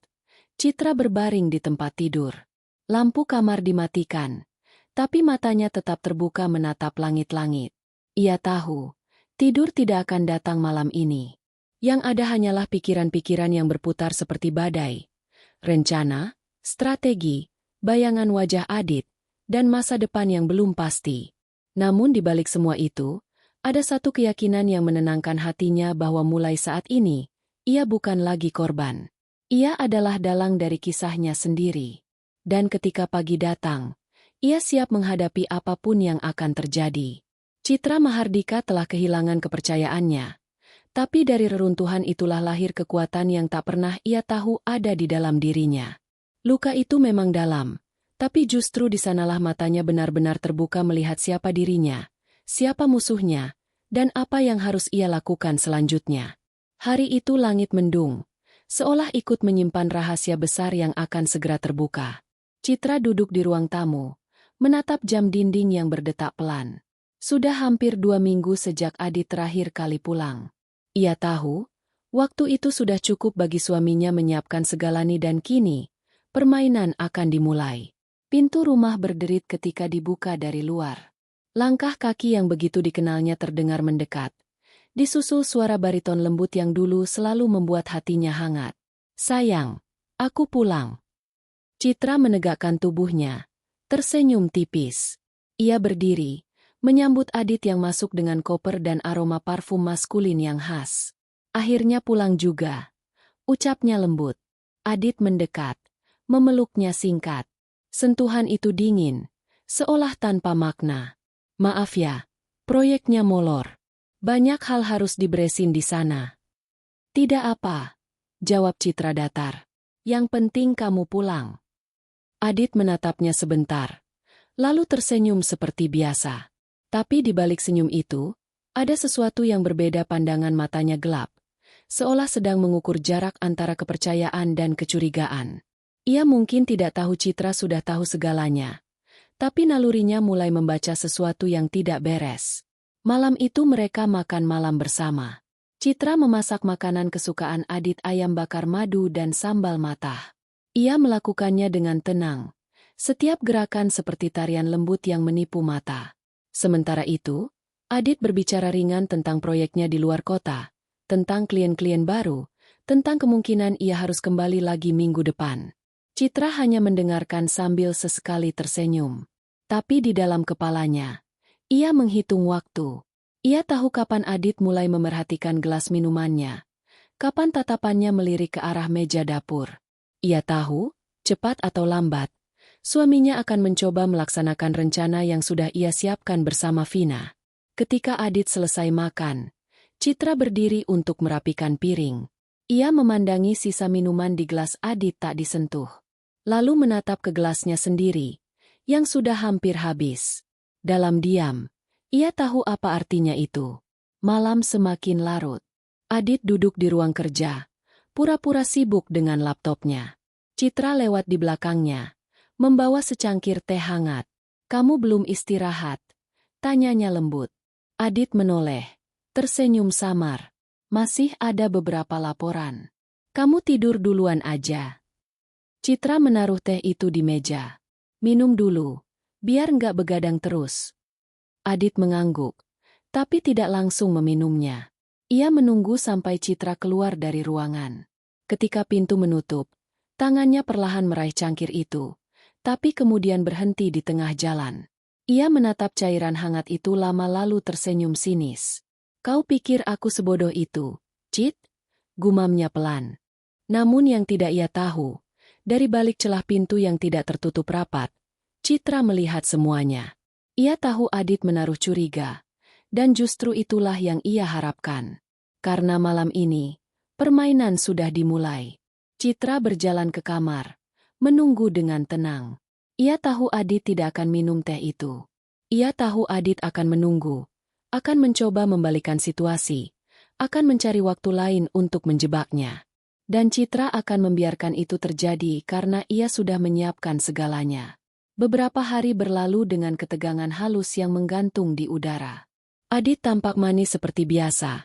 Citra berbaring di tempat tidur. Lampu kamar dimatikan, tapi matanya tetap terbuka menatap langit-langit. Ia tahu, tidur tidak akan datang malam ini. Yang ada hanyalah pikiran-pikiran yang berputar seperti badai. Rencana, strategi, bayangan wajah Adit, dan masa depan yang belum pasti. Namun di balik semua itu, ada satu keyakinan yang menenangkan hatinya bahwa mulai saat ini, ia bukan lagi korban. Ia adalah dalang dari kisahnya sendiri. Dan ketika pagi datang, ia siap menghadapi apapun yang akan terjadi. Citra Mahardika telah kehilangan kepercayaannya. Tapi dari reruntuhan itulah lahir kekuatan yang tak pernah ia tahu ada di dalam dirinya. Luka itu memang dalam, tapi justru di sanalah matanya benar-benar terbuka melihat siapa dirinya, siapa musuhnya, dan apa yang harus ia lakukan selanjutnya. Hari itu langit mendung, seolah ikut menyimpan rahasia besar yang akan segera terbuka. Citra duduk di ruang tamu, menatap jam dinding yang berdetak pelan. Sudah hampir 2 minggu sejak Adit terakhir kali pulang. Ia tahu, waktu itu sudah cukup bagi suaminya menyiapkan segalanya dan kini, permainan akan dimulai. Pintu rumah berderit ketika dibuka dari luar. Langkah kaki yang begitu dikenalnya terdengar mendekat. Disusul suara bariton lembut yang dulu selalu membuat hatinya hangat. Sayang, aku pulang. Citra menegakkan tubuhnya, tersenyum tipis. Ia berdiri, menyambut Adit yang masuk dengan koper dan aroma parfum maskulin yang khas. Akhirnya pulang juga. Ucapnya lembut. Adit mendekat, memeluknya singkat. Sentuhan itu dingin, seolah tanpa makna. Maaf ya, proyeknya molor. Banyak hal harus diberesin di sana. Tidak apa, jawab Citra datar. Yang penting kamu pulang. Adit menatapnya sebentar, lalu tersenyum seperti biasa. Tapi di balik senyum itu, ada sesuatu yang berbeda. Pandangan matanya gelap, seolah sedang mengukur jarak antara kepercayaan dan kecurigaan. Ia mungkin tidak tahu Citra sudah tahu segalanya, Tapi nalurinya mulai membaca sesuatu yang tidak beres. Malam itu mereka makan malam bersama. Citra memasak makanan kesukaan Adit, ayam bakar madu dan sambal matah. Ia melakukannya dengan tenang. Setiap gerakan seperti tarian lembut yang menipu mata. Sementara itu, Adit berbicara ringan tentang proyeknya di luar kota, tentang klien-klien baru, tentang kemungkinan ia harus kembali lagi minggu depan. Citra hanya mendengarkan sambil sesekali tersenyum. Tapi di dalam kepalanya, ia menghitung waktu. Ia tahu kapan Adit mulai memerhatikan gelas minumannya, kapan tatapannya melirik ke arah meja dapur. Ia tahu, cepat atau lambat, suaminya akan mencoba melaksanakan rencana yang sudah ia siapkan bersama Vina. Ketika Adit selesai makan, Citra berdiri untuk merapikan piring. Ia memandangi sisa minuman di gelas Adit tak disentuh. Lalu menatap ke gelasnya sendiri, yang sudah hampir habis. Dalam diam, ia tahu apa artinya itu. Malam semakin larut. Adit duduk di ruang kerja, pura-pura sibuk dengan laptopnya. Citra lewat di belakangnya, membawa secangkir teh hangat. "Kamu belum istirahat?" tanyanya lembut. Adit menoleh, tersenyum samar. "Masih ada beberapa laporan. Kamu tidur duluan aja." Citra menaruh teh itu di meja. "Minum dulu, biar nggak begadang terus." Adit mengangguk, tapi tidak langsung meminumnya. Ia menunggu sampai Citra keluar dari ruangan. Ketika pintu menutup, tangannya perlahan meraih cangkir itu, tapi kemudian berhenti di tengah jalan. Ia menatap cairan hangat itu lama lalu tersenyum sinis. "Kau pikir aku sebodoh itu, Cit?" gumamnya pelan. Namun yang tidak ia tahu, dari balik celah pintu yang tidak tertutup rapat, Citra melihat semuanya. Ia tahu Adit menaruh curiga, dan justru itulah yang ia harapkan. Karena malam ini, permainan sudah dimulai. Citra berjalan ke kamar, menunggu dengan tenang. Ia tahu Adit tidak akan minum teh itu. Ia tahu Adit akan menunggu, akan mencoba membalikan situasi, akan mencari waktu lain untuk menjebaknya. Dan Citra akan membiarkan itu terjadi karena ia sudah menyiapkan segalanya. Beberapa hari berlalu dengan ketegangan halus yang menggantung di udara. Adit tampak manis seperti biasa,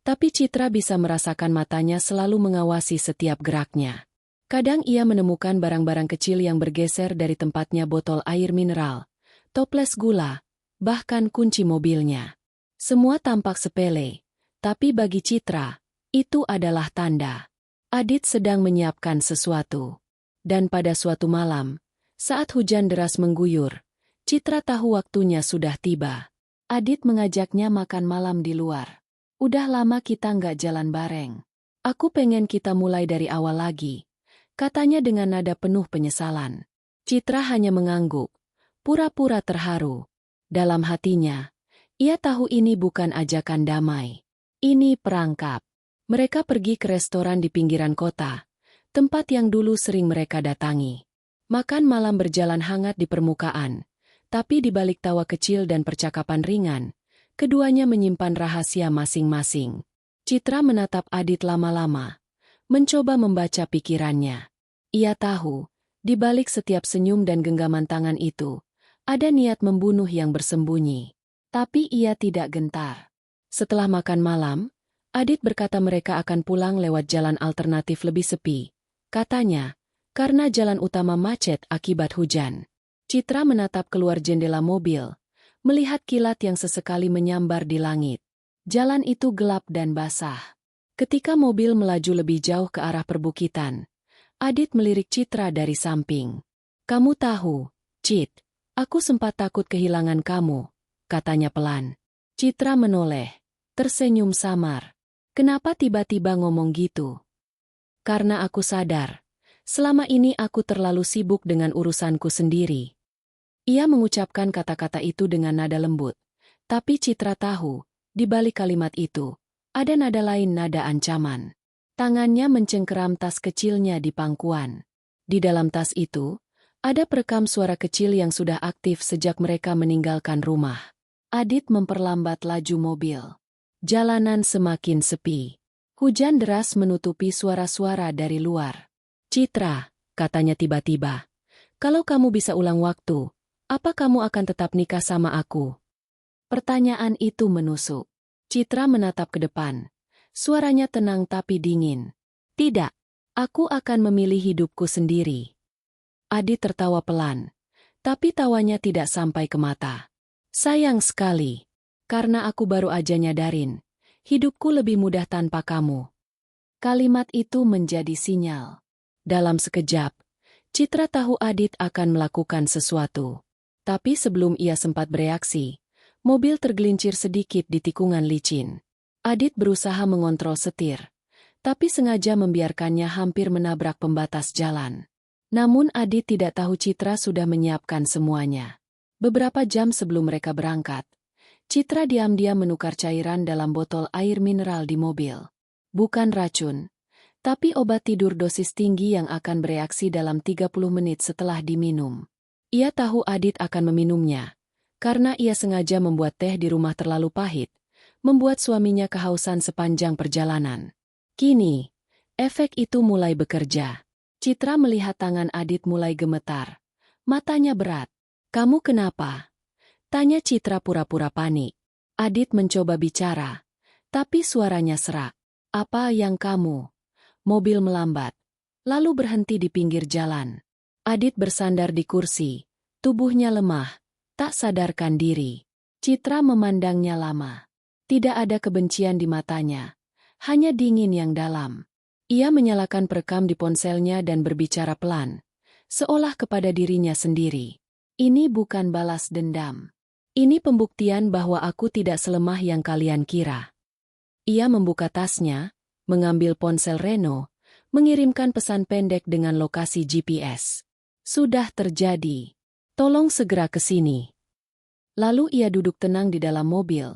tapi Citra bisa merasakan matanya selalu mengawasi setiap geraknya. Kadang ia menemukan barang-barang kecil yang bergeser dari tempatnya, botol air mineral, toples gula, bahkan kunci mobilnya. Semua tampak sepele, tapi bagi Citra, itu adalah tanda Adit sedang menyiapkan sesuatu. Dan pada suatu malam, saat hujan deras mengguyur, Citra tahu waktunya sudah tiba. Adit mengajaknya makan malam di luar. "Udah lama kita nggak jalan bareng. Aku pengen kita mulai dari awal lagi," katanya dengan nada penuh penyesalan. Citra hanya mengangguk, pura-pura terharu. Dalam hatinya, ia tahu ini bukan ajakan damai. Ini perangkap. Mereka pergi ke restoran di pinggiran kota, tempat yang dulu sering mereka datangi. Makan malam berjalan hangat di permukaan, tapi di balik tawa kecil dan percakapan ringan, keduanya menyimpan rahasia masing-masing. Citra menatap Adit lama-lama, mencoba membaca pikirannya. Ia tahu, di balik setiap senyum dan genggaman tangan itu, ada niat membunuh yang bersembunyi. Tapi ia tidak gentar. Setelah makan malam, Adit berkata mereka akan pulang lewat jalan alternatif lebih sepi. Katanya, karena jalan utama macet akibat hujan. Citra menatap keluar jendela mobil, melihat kilat yang sesekali menyambar di langit. Jalan itu gelap dan basah. Ketika mobil melaju lebih jauh ke arah perbukitan, Adit melirik Citra dari samping. "Kamu tahu, Cit, aku sempat takut kehilangan kamu," katanya pelan. Citra menoleh, tersenyum samar. "Kenapa tiba-tiba ngomong gitu?" "Karena aku sadar, selama ini aku terlalu sibuk dengan urusanku sendiri." Ia mengucapkan kata-kata itu dengan nada lembut, tapi Citra tahu, di balik kalimat itu, ada nada lain, nada ancaman. Tangannya mencengkeram tas kecilnya di pangkuan. Di dalam tas itu, ada perekam suara kecil yang sudah aktif sejak mereka meninggalkan rumah. Adit memperlambat laju mobil. Jalanan semakin sepi. Hujan deras menutupi suara-suara dari luar. "Citra," katanya tiba-tiba, "kalau kamu bisa ulang waktu, Apa kamu akan tetap nikah sama aku? Pertanyaan itu menusuk. Citra menatap ke depan. Suaranya tenang tapi dingin. Tidak, aku akan memilih hidupku sendiri. Adit tertawa pelan, tapi tawanya tidak sampai ke mata. Sayang sekali, karena aku baru aja nyadarin, hidupku lebih mudah tanpa kamu. Kalimat itu menjadi sinyal. Dalam sekejap, Citra tahu Adit akan melakukan sesuatu. Tapi sebelum ia sempat bereaksi, mobil tergelincir sedikit di tikungan licin. Adit berusaha mengontrol setir, tapi sengaja membiarkannya hampir menabrak pembatas jalan. Namun Adit tidak tahu Citra sudah menyiapkan semuanya. Beberapa jam sebelum mereka berangkat, Citra diam-diam menukar cairan dalam botol air mineral di mobil. Bukan racun, tapi obat tidur dosis tinggi yang akan bereaksi dalam 30 menit setelah diminum. Ia tahu Adit akan meminumnya, karena ia sengaja membuat teh di rumah terlalu pahit, membuat suaminya kehausan sepanjang perjalanan. Kini, efek itu mulai bekerja. Citra melihat tangan Adit mulai gemetar. Matanya berat. Kamu kenapa? Tanya Citra pura-pura panik. Adit mencoba bicara, tapi suaranya serak. Apa yang kamu? Mobil melambat, lalu berhenti di pinggir jalan. Adit bersandar di kursi, tubuhnya lemah, tak sadarkan diri. Citra memandangnya lama. Tidak ada kebencian di matanya, hanya dingin yang dalam. Ia menyalakan perekam di ponselnya dan berbicara pelan, seolah kepada dirinya sendiri. Ini bukan balas dendam. Ini pembuktian bahwa aku tidak selemah yang kalian kira. Ia membuka tasnya, mengambil ponsel Reno, mengirimkan pesan pendek dengan lokasi GPS. Sudah terjadi. Tolong segera ke sini. Lalu ia duduk tenang di dalam mobil,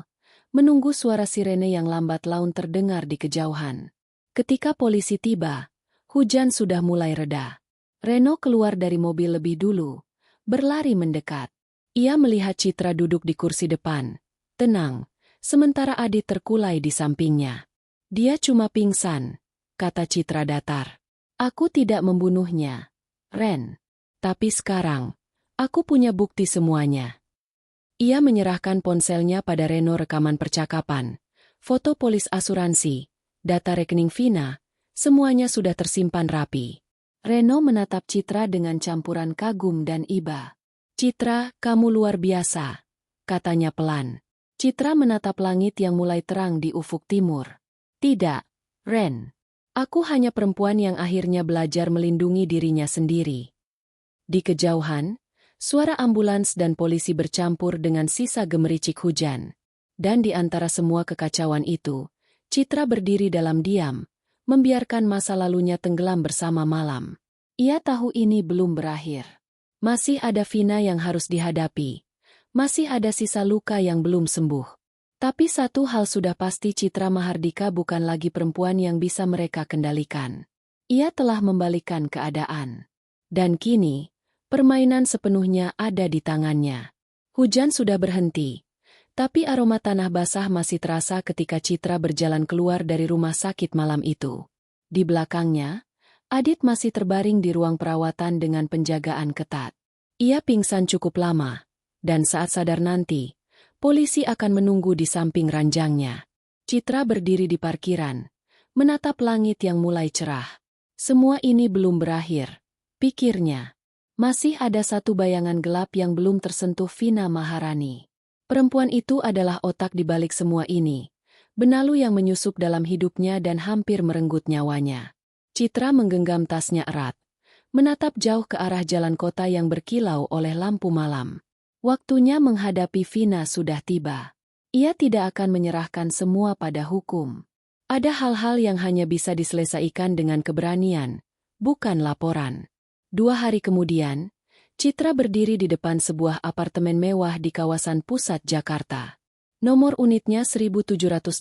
menunggu suara sirene yang lambat laun terdengar di kejauhan. Ketika polisi tiba, hujan sudah mulai reda. Reno keluar dari mobil lebih dulu, berlari mendekat. Ia melihat Citra duduk di kursi depan, tenang, sementara Adit terkulai di sampingnya. Dia cuma pingsan, kata Citra datar. Aku tidak membunuhnya, Ren. Tapi sekarang, aku punya bukti semuanya. Ia menyerahkan ponselnya pada Reno rekaman percakapan, foto polis asuransi, data rekening Vina, semuanya sudah tersimpan rapi. Reno menatap Citra dengan campuran kagum dan iba. Citra, kamu luar biasa, katanya pelan. Citra menatap langit yang mulai terang di ufuk timur. Tidak, Ren. Aku hanya perempuan yang akhirnya belajar melindungi dirinya sendiri. Di kejauhan, suara ambulans dan polisi bercampur dengan sisa gemericik hujan. Dan di antara semua kekacauan itu, Citra berdiri dalam diam, membiarkan masa lalunya tenggelam bersama malam. Ia tahu ini belum berakhir. Masih ada Vina yang harus dihadapi. Masih ada sisa luka yang belum sembuh. Tapi satu hal sudah pasti, Citra Mahardika bukan lagi perempuan yang bisa mereka kendalikan. Ia telah membalikkan keadaan. Dan kini, permainan sepenuhnya ada di tangannya. Hujan sudah berhenti, tapi aroma tanah basah masih terasa ketika Citra berjalan keluar dari rumah sakit malam itu. Di belakangnya, Adit masih terbaring di ruang perawatan dengan penjagaan ketat. Ia pingsan cukup lama, dan saat sadar nanti, polisi akan menunggu di samping ranjangnya. Citra berdiri di parkiran, menatap langit yang mulai cerah. Semua ini belum berakhir, pikirnya. Masih ada satu bayangan gelap yang belum tersentuh, Vina Maharani. Perempuan itu adalah otak di balik semua ini, benalu yang menyusup dalam hidupnya dan hampir merenggut nyawanya. Citra menggenggam tasnya erat, menatap jauh ke arah jalan kota yang berkilau oleh lampu malam. Waktunya menghadapi Vina sudah tiba. Ia tidak akan menyerahkan semua pada hukum. Ada hal-hal yang hanya bisa diselesaikan dengan keberanian, bukan laporan. 2 hari kemudian, Citra berdiri di depan sebuah apartemen mewah di kawasan pusat Jakarta. Nomor unitnya 1708,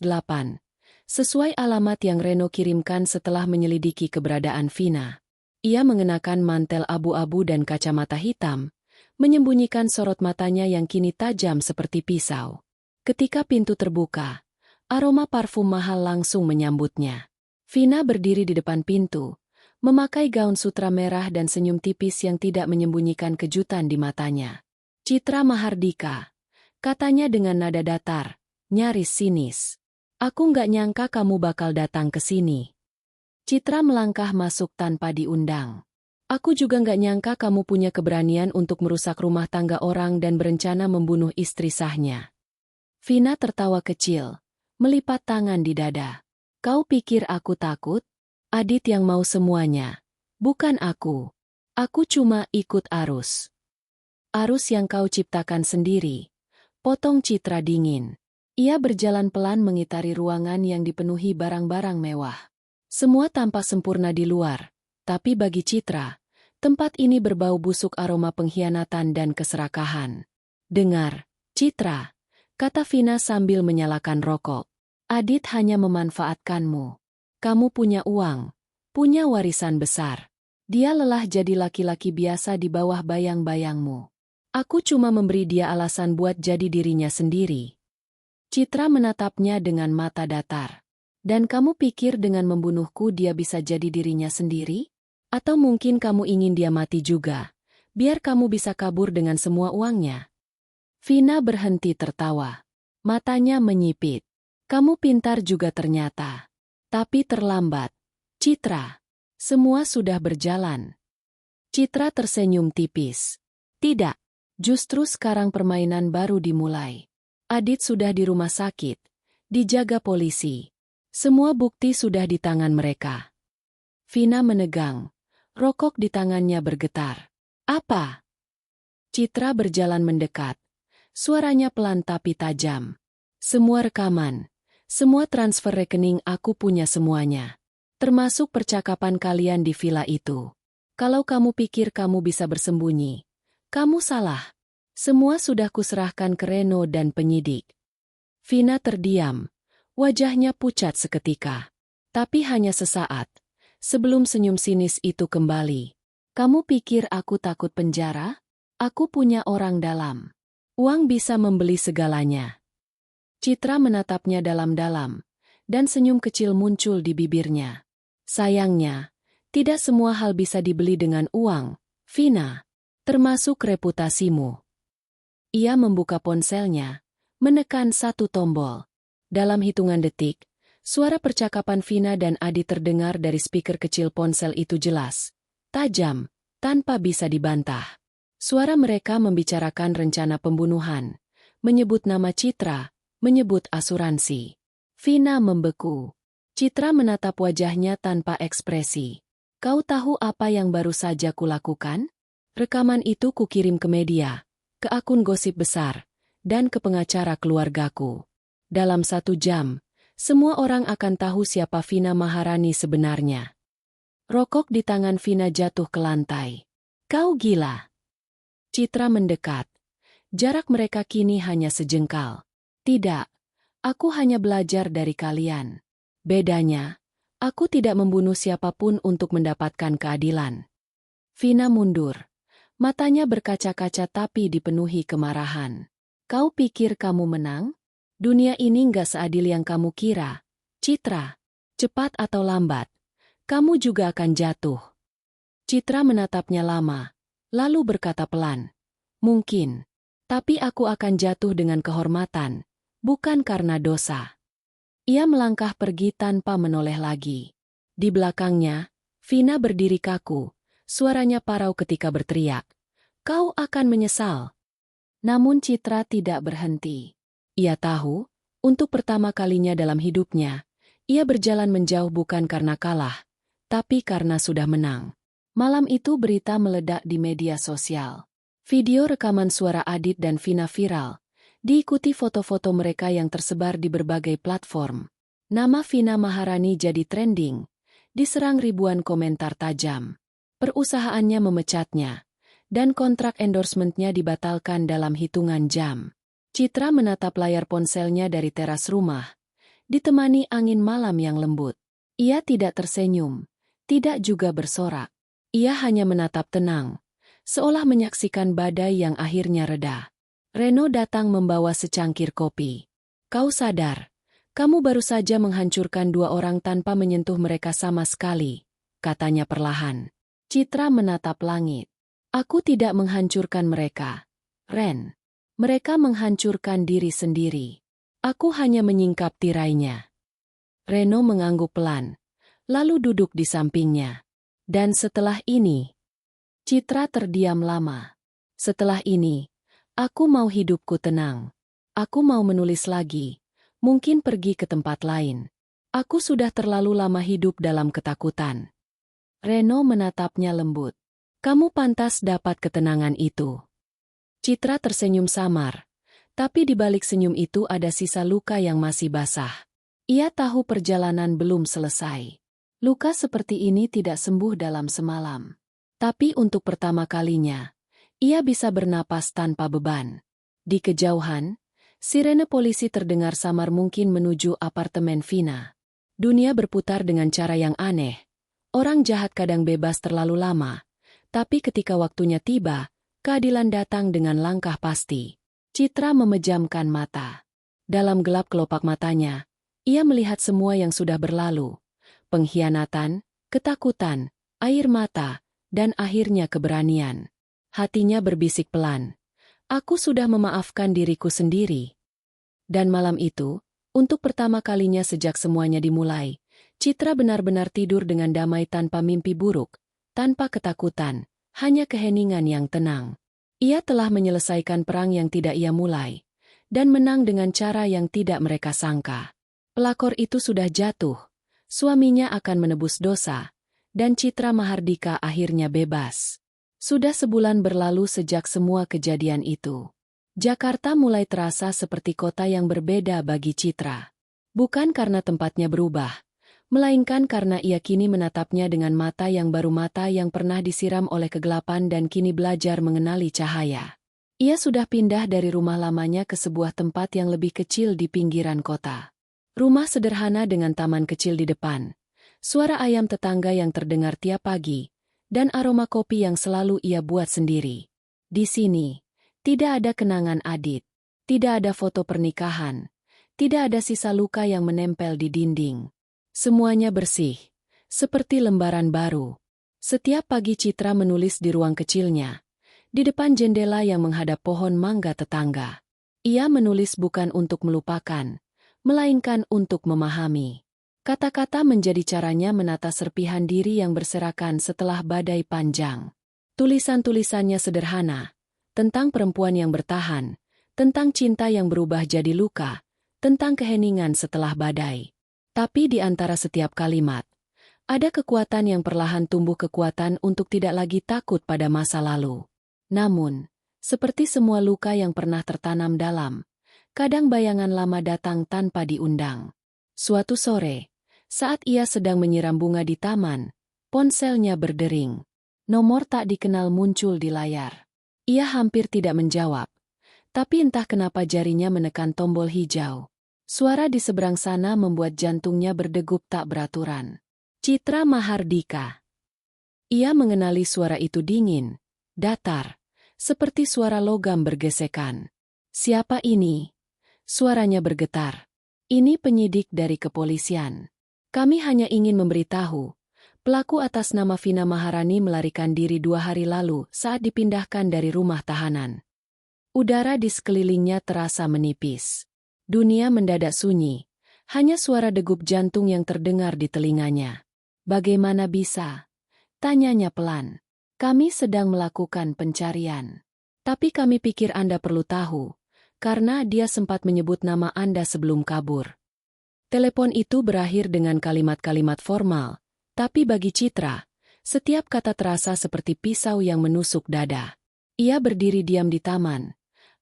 sesuai alamat yang Reno kirimkan setelah menyelidiki keberadaan Vina. Ia mengenakan mantel abu-abu dan kacamata hitam, menyembunyikan sorot matanya yang kini tajam seperti pisau. Ketika pintu terbuka, aroma parfum mahal langsung menyambutnya. Vina berdiri di depan pintu, memakai gaun sutra merah dan senyum tipis yang tidak menyembunyikan kejutan di matanya. Citra Mahardika, katanya dengan nada datar, nyaris sinis. Aku nggak nyangka kamu bakal datang ke sini. Citra melangkah masuk tanpa diundang. Aku juga nggak nyangka kamu punya keberanian untuk merusak rumah tangga orang dan berencana membunuh istri sahnya. Vina tertawa kecil, melipat tangan di dada. Kau pikir aku takut? Adit yang mau semuanya. Bukan aku. Aku cuma ikut arus. Arus yang kau ciptakan sendiri. Potong Citra dingin. Ia berjalan pelan mengitari ruangan yang dipenuhi barang-barang mewah. Semua tampak sempurna di luar, tapi bagi Citra, tempat ini berbau busuk aroma pengkhianatan dan keserakahan. Dengar, Citra, kata Vina sambil menyalakan rokok. Adit hanya memanfaatkanmu. Kamu punya uang, punya warisan besar. Dia lelah jadi laki-laki biasa di bawah bayang-bayangmu. Aku cuma memberi dia alasan buat jadi dirinya sendiri. Citra menatapnya dengan mata datar. Dan kamu pikir dengan membunuhku dia bisa jadi dirinya sendiri? Atau mungkin kamu ingin dia mati juga, biar kamu bisa kabur dengan semua uangnya? Vina berhenti tertawa. Matanya menyipit. Kamu pintar juga ternyata. Tapi terlambat. Citra. Semua sudah berjalan. Citra tersenyum tipis. Tidak. Justru sekarang permainan baru dimulai. Adit sudah di rumah sakit. Dijaga polisi. Semua bukti sudah di tangan mereka. Vina menegang. Rokok di tangannya bergetar. Apa? Citra berjalan mendekat. Suaranya pelan tapi tajam. Semua rekaman. Semua transfer rekening aku punya semuanya. Termasuk percakapan kalian di villa itu. Kalau kamu pikir kamu bisa bersembunyi, kamu salah. Semua sudah kuserahkan ke Reno dan penyidik. Vina terdiam. Wajahnya pucat seketika. Tapi hanya sesaat. Sebelum senyum sinis itu kembali. Kamu pikir aku takut penjara? Aku punya orang dalam. Uang bisa membeli segalanya. Citra menatapnya dalam-dalam. Dan senyum kecil muncul di bibirnya. Sayangnya, tidak semua hal bisa dibeli dengan uang, Vina. Termasuk reputasimu. Ia membuka ponselnya. Menekan satu tombol. Dalam hitungan detik, suara percakapan Vina dan Adi terdengar dari speaker kecil ponsel itu jelas, tajam, tanpa bisa dibantah. Suara mereka membicarakan rencana pembunuhan, menyebut nama Citra, menyebut asuransi. Vina membeku. Citra menatap wajahnya tanpa ekspresi. Kau tahu apa yang baru saja kulakukan? Rekaman itu kukirim ke media, ke akun gosip besar, dan ke pengacara keluargaku. Dalam 1 jam, semua orang akan tahu siapa Vina Maharani sebenarnya. Rokok di tangan Vina jatuh ke lantai. Kau gila. Citra mendekat. Jarak mereka kini hanya sejengkal. Tidak, aku hanya belajar dari kalian. Bedanya, aku tidak membunuh siapapun untuk mendapatkan keadilan. Vina mundur. Matanya berkaca-kaca tapi dipenuhi kemarahan. Kau pikir kamu menang? Dunia ini nggak seadil yang kamu kira. Citra, cepat atau lambat, kamu juga akan jatuh. Citra menatapnya lama, lalu berkata pelan. Mungkin, tapi aku akan jatuh dengan kehormatan, bukan karena dosa. Ia melangkah pergi tanpa menoleh lagi. Di belakangnya, Vina berdiri kaku, suaranya parau ketika berteriak. Kau akan menyesal. Namun Citra tidak berhenti. Ia tahu, untuk pertama kalinya dalam hidupnya, ia berjalan menjauh bukan karena kalah, tapi karena sudah menang. Malam itu berita meledak di media sosial. Video rekaman suara Adit dan Vina viral, diikuti foto-foto mereka yang tersebar di berbagai platform. Nama Vina Maharani jadi trending, diserang ribuan komentar tajam. Perusahaannya memecatnya, dan kontrak endorsementnya dibatalkan dalam hitungan jam. Citra menatap layar ponselnya dari teras rumah, ditemani angin malam yang lembut. Ia tidak tersenyum, tidak juga bersorak. Ia hanya menatap tenang, seolah menyaksikan badai yang akhirnya reda. Reno datang membawa secangkir kopi. Kau sadar, kamu baru saja menghancurkan 2 orang tanpa menyentuh mereka sama sekali, katanya perlahan. Citra menatap langit. Aku tidak menghancurkan mereka. Ren. Mereka menghancurkan diri sendiri. Aku hanya menyingkap tirainya. Reno mengangguk pelan, lalu duduk di sampingnya. Dan setelah ini, Citra terdiam lama. Setelah ini, aku mau hidupku tenang. Aku mau menulis lagi, mungkin pergi ke tempat lain. Aku sudah terlalu lama hidup dalam ketakutan. Reno menatapnya lembut. Kamu pantas dapat ketenangan itu. Citra tersenyum samar, tapi di balik senyum itu ada sisa luka yang masih basah. Ia tahu perjalanan belum selesai. Luka seperti ini tidak sembuh dalam semalam. Tapi untuk pertama kalinya, ia bisa bernapas tanpa beban. Di kejauhan, sirene polisi terdengar samar mungkin menuju apartemen Vina. Dunia berputar dengan cara yang aneh. Orang jahat kadang bebas terlalu lama, tapi ketika waktunya tiba, keadilan datang dengan langkah pasti. Citra memejamkan mata. Dalam gelap kelopak matanya, ia melihat semua yang sudah berlalu. Pengkhianatan, ketakutan, air mata, dan akhirnya keberanian. Hatinya berbisik pelan. Aku sudah memaafkan diriku sendiri. Dan malam itu, untuk pertama kalinya sejak semuanya dimulai, Citra benar-benar tidur dengan damai tanpa mimpi buruk, tanpa ketakutan, hanya keheningan yang tenang. Ia telah menyelesaikan perang yang tidak ia mulai, dan menang dengan cara yang tidak mereka sangka. Pelakor itu sudah jatuh, suaminya akan menebus dosa, dan Citra Mahardika akhirnya bebas. Sudah sebulan berlalu sejak semua kejadian itu. Jakarta mulai terasa seperti kota yang berbeda bagi Citra. Bukan karena tempatnya berubah, melainkan karena ia kini menatapnya dengan mata yang baru, mata yang pernah disiram oleh kegelapan dan kini belajar mengenali cahaya. Ia sudah pindah dari rumah lamanya ke sebuah tempat yang lebih kecil di pinggiran kota. Rumah sederhana dengan taman kecil di depan, suara ayam tetangga yang terdengar tiap pagi, dan aroma kopi yang selalu ia buat sendiri. Di sini, tidak ada kenangan Adit, tidak ada foto pernikahan, tidak ada sisa luka yang menempel di dinding. Semuanya bersih, seperti lembaran baru. Setiap pagi Citra menulis di ruang kecilnya, di depan jendela yang menghadap pohon mangga tetangga. Ia menulis bukan untuk melupakan, melainkan untuk memahami. Kata-kata menjadi caranya menata serpihan diri yang berserakan setelah badai panjang. Tulisan-tulisannya sederhana, tentang perempuan yang bertahan, tentang cinta yang berubah jadi luka, tentang keheningan setelah badai. Tapi di antara setiap kalimat, ada kekuatan yang perlahan tumbuh, kekuatan untuk tidak lagi takut pada masa lalu. Namun, seperti semua luka yang pernah tertanam dalam, kadang bayangan lama datang tanpa diundang. Suatu sore, saat ia sedang menyiram bunga di taman, ponselnya berdering. Nomor tak dikenal muncul di layar. Ia hampir tidak menjawab, tapi entah kenapa jarinya menekan tombol hijau. Suara di seberang sana membuat jantungnya berdegup tak beraturan. Citra Mahardika. Ia mengenali suara itu, dingin, datar, seperti suara logam bergesekan. Siapa ini? Suaranya bergetar. Ini penyidik dari kepolisian. Kami hanya ingin memberitahu, pelaku atas nama Vina Maharani melarikan diri 2 hari lalu saat dipindahkan dari rumah tahanan. Udara di sekelilingnya terasa menipis. Dunia mendadak sunyi, hanya suara degup jantung yang terdengar di telinganya. Bagaimana bisa? Tanyanya pelan. Kami sedang melakukan pencarian. Tapi kami pikir Anda perlu tahu, karena dia sempat menyebut nama Anda sebelum kabur. Telepon itu berakhir dengan kalimat-kalimat formal, tapi bagi Citra, setiap kata terasa seperti pisau yang menusuk dada. Ia berdiri diam di taman.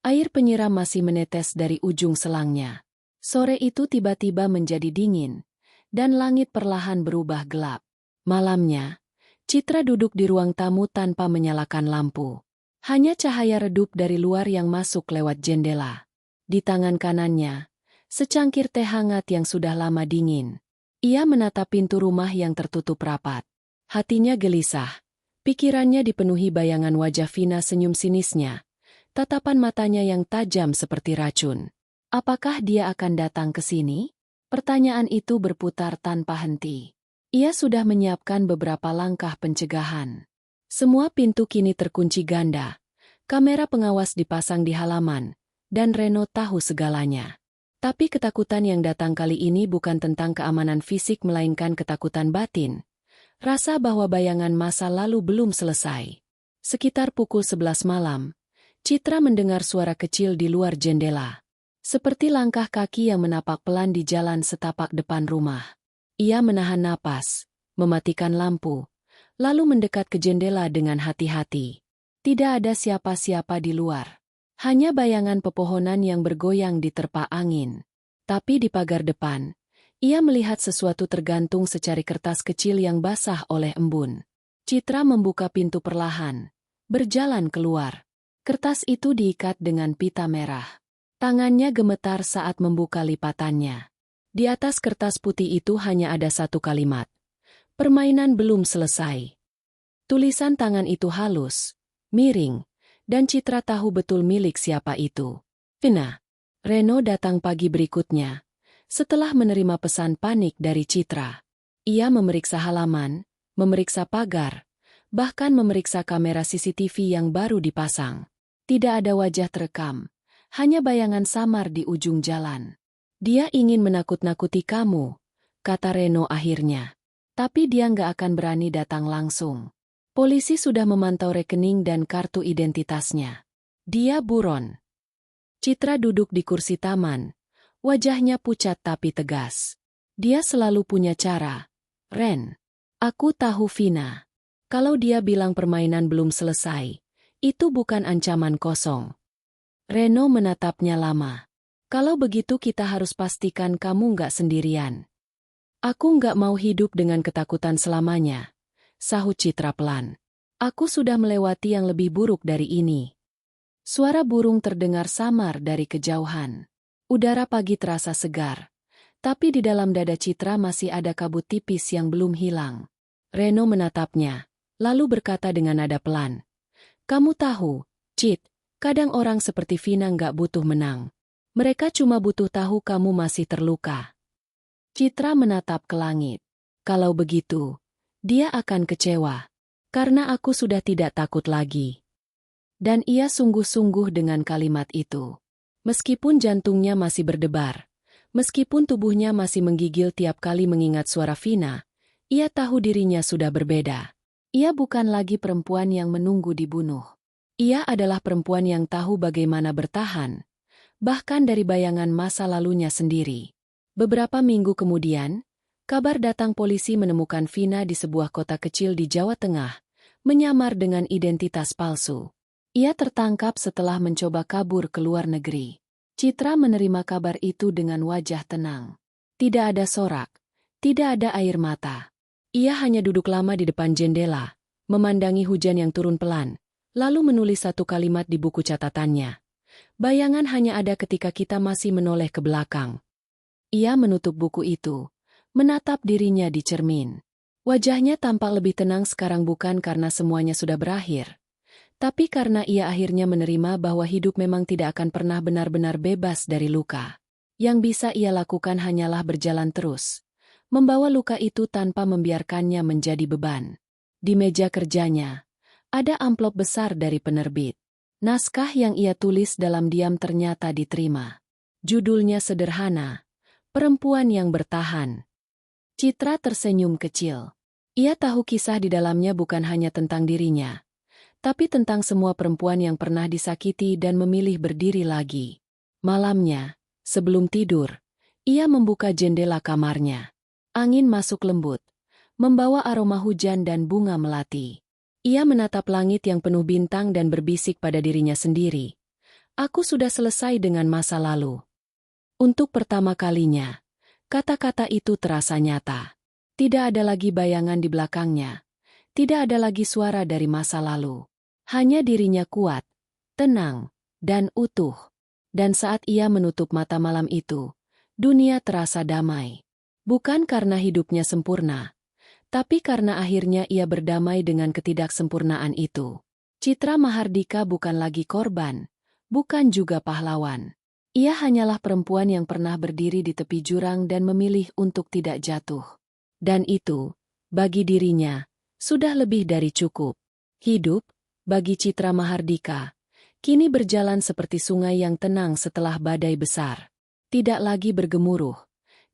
Air penyiram masih menetes dari ujung selangnya. Sore itu tiba-tiba menjadi dingin, dan langit perlahan berubah gelap. Malamnya, Citra duduk di ruang tamu tanpa menyalakan lampu. Hanya cahaya redup dari luar yang masuk lewat jendela. Di tangan kanannya, secangkir teh hangat yang sudah lama dingin. Ia menatap pintu rumah yang tertutup rapat. Hatinya gelisah. Pikirannya dipenuhi bayangan wajah Vina senyum sinisnya. Tatapan matanya yang tajam seperti racun. Apakah dia akan datang ke sini? Pertanyaan itu berputar tanpa henti. Ia sudah menyiapkan beberapa langkah pencegahan. Semua pintu kini terkunci ganda. Kamera pengawas dipasang di halaman, dan Reno tahu segalanya. Tapi ketakutan yang datang kali ini bukan tentang keamanan fisik melainkan ketakutan batin. Rasa bahwa bayangan masa lalu belum selesai. Sekitar pukul 11 malam, Citra mendengar suara kecil di luar jendela. Seperti langkah kaki yang menapak pelan di jalan setapak depan rumah. Ia menahan napas, mematikan lampu, lalu mendekat ke jendela dengan hati-hati. Tidak ada siapa-siapa di luar. Hanya bayangan pepohonan yang bergoyang diterpa angin. Tapi di pagar depan, ia melihat sesuatu tergantung secari kertas kecil yang basah oleh embun. Citra membuka pintu perlahan, berjalan keluar. Kertas itu diikat dengan pita merah. Tangannya gemetar saat membuka lipatannya. Di atas kertas putih itu hanya ada satu kalimat. Permainan belum selesai. Tulisan tangan itu halus, miring, dan Citra tahu betul milik siapa itu. Vina. Reno datang pagi berikutnya, setelah menerima pesan panik dari Citra. Ia memeriksa halaman, memeriksa pagar, bahkan memeriksa kamera CCTV yang baru dipasang. Tidak ada wajah terekam, hanya bayangan samar di ujung jalan. Dia ingin menakut-nakuti kamu, kata Reno akhirnya. Tapi dia nggak akan berani datang langsung. Polisi sudah memantau rekening dan kartu identitasnya. Dia buron. Citra duduk di kursi taman. Wajahnya pucat tapi tegas. Dia selalu punya cara. Ren. Aku tahu Vina. Kalau dia bilang permainan belum selesai, itu bukan ancaman kosong. Reno menatapnya lama. Kalau begitu kita harus pastikan kamu nggak sendirian. Aku nggak mau hidup dengan ketakutan selamanya, sahut Citra pelan. Aku sudah melewati yang lebih buruk dari ini. Suara burung terdengar samar dari kejauhan. Udara pagi terasa segar. Tapi di dalam dada Citra masih ada kabut tipis yang belum hilang. Reno menatapnya, lalu berkata dengan nada pelan. Kamu tahu, Cit, kadang orang seperti Vina nggak butuh menang. Mereka cuma butuh tahu kamu masih terluka. Citra menatap ke langit. Kalau begitu, dia akan kecewa. Karena aku sudah tidak takut lagi. Dan ia sungguh-sungguh dengan kalimat itu. Meskipun jantungnya masih berdebar, meskipun tubuhnya masih menggigil tiap kali mengingat suara Vina, ia tahu dirinya sudah berbeda. Ia bukan lagi perempuan yang menunggu dibunuh. Ia adalah perempuan yang tahu bagaimana bertahan, bahkan dari bayangan masa lalunya sendiri. Beberapa minggu kemudian, kabar datang polisi menemukan Vina di sebuah kota kecil di Jawa Tengah, menyamar dengan identitas palsu. Ia tertangkap setelah mencoba kabur ke luar negeri. Citra menerima kabar itu dengan wajah tenang. Tidak ada sorak, tidak ada air mata. Ia hanya duduk lama di depan jendela, memandangi hujan yang turun pelan, lalu menulis satu kalimat di buku catatannya. Bayangan hanya ada ketika kita masih menoleh ke belakang. Ia menutup buku itu, menatap dirinya di cermin. Wajahnya tampak lebih tenang sekarang bukan karena semuanya sudah berakhir, tapi karena ia akhirnya menerima bahwa hidup memang tidak akan pernah benar-benar bebas dari luka. Yang bisa ia lakukan hanyalah berjalan terus, membawa luka itu tanpa membiarkannya menjadi beban. Di meja kerjanya, ada amplop besar dari penerbit. Naskah yang ia tulis dalam diam ternyata diterima. Judulnya sederhana, Perempuan yang Bertahan. Citra tersenyum kecil. Ia tahu kisah di dalamnya bukan hanya tentang dirinya, tapi tentang semua perempuan yang pernah disakiti dan memilih berdiri lagi. Malamnya, sebelum tidur, ia membuka jendela kamarnya. Angin masuk lembut, membawa aroma hujan dan bunga melati. Ia menatap langit yang penuh bintang dan berbisik pada dirinya sendiri. Aku sudah selesai dengan masa lalu. Untuk pertama kalinya, kata-kata itu terasa nyata. Tidak ada lagi bayangan di belakangnya. Tidak ada lagi suara dari masa lalu. Hanya dirinya kuat, tenang, dan utuh. Dan saat ia menutup mata malam itu, dunia terasa damai. Bukan karena hidupnya sempurna, tapi karena akhirnya ia berdamai dengan ketidaksempurnaan itu. Citra Mahardika bukan lagi korban, bukan juga pahlawan. Ia hanyalah perempuan yang pernah berdiri di tepi jurang dan memilih untuk tidak jatuh. Dan itu, bagi dirinya, sudah lebih dari cukup. Hidup, bagi Citra Mahardika, kini berjalan seperti sungai yang tenang setelah badai besar. Tidak lagi bergemuruh,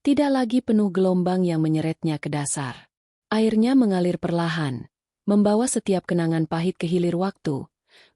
tidak lagi penuh gelombang yang menyeretnya ke dasar. Airnya mengalir perlahan, membawa setiap kenangan pahit ke hilir waktu,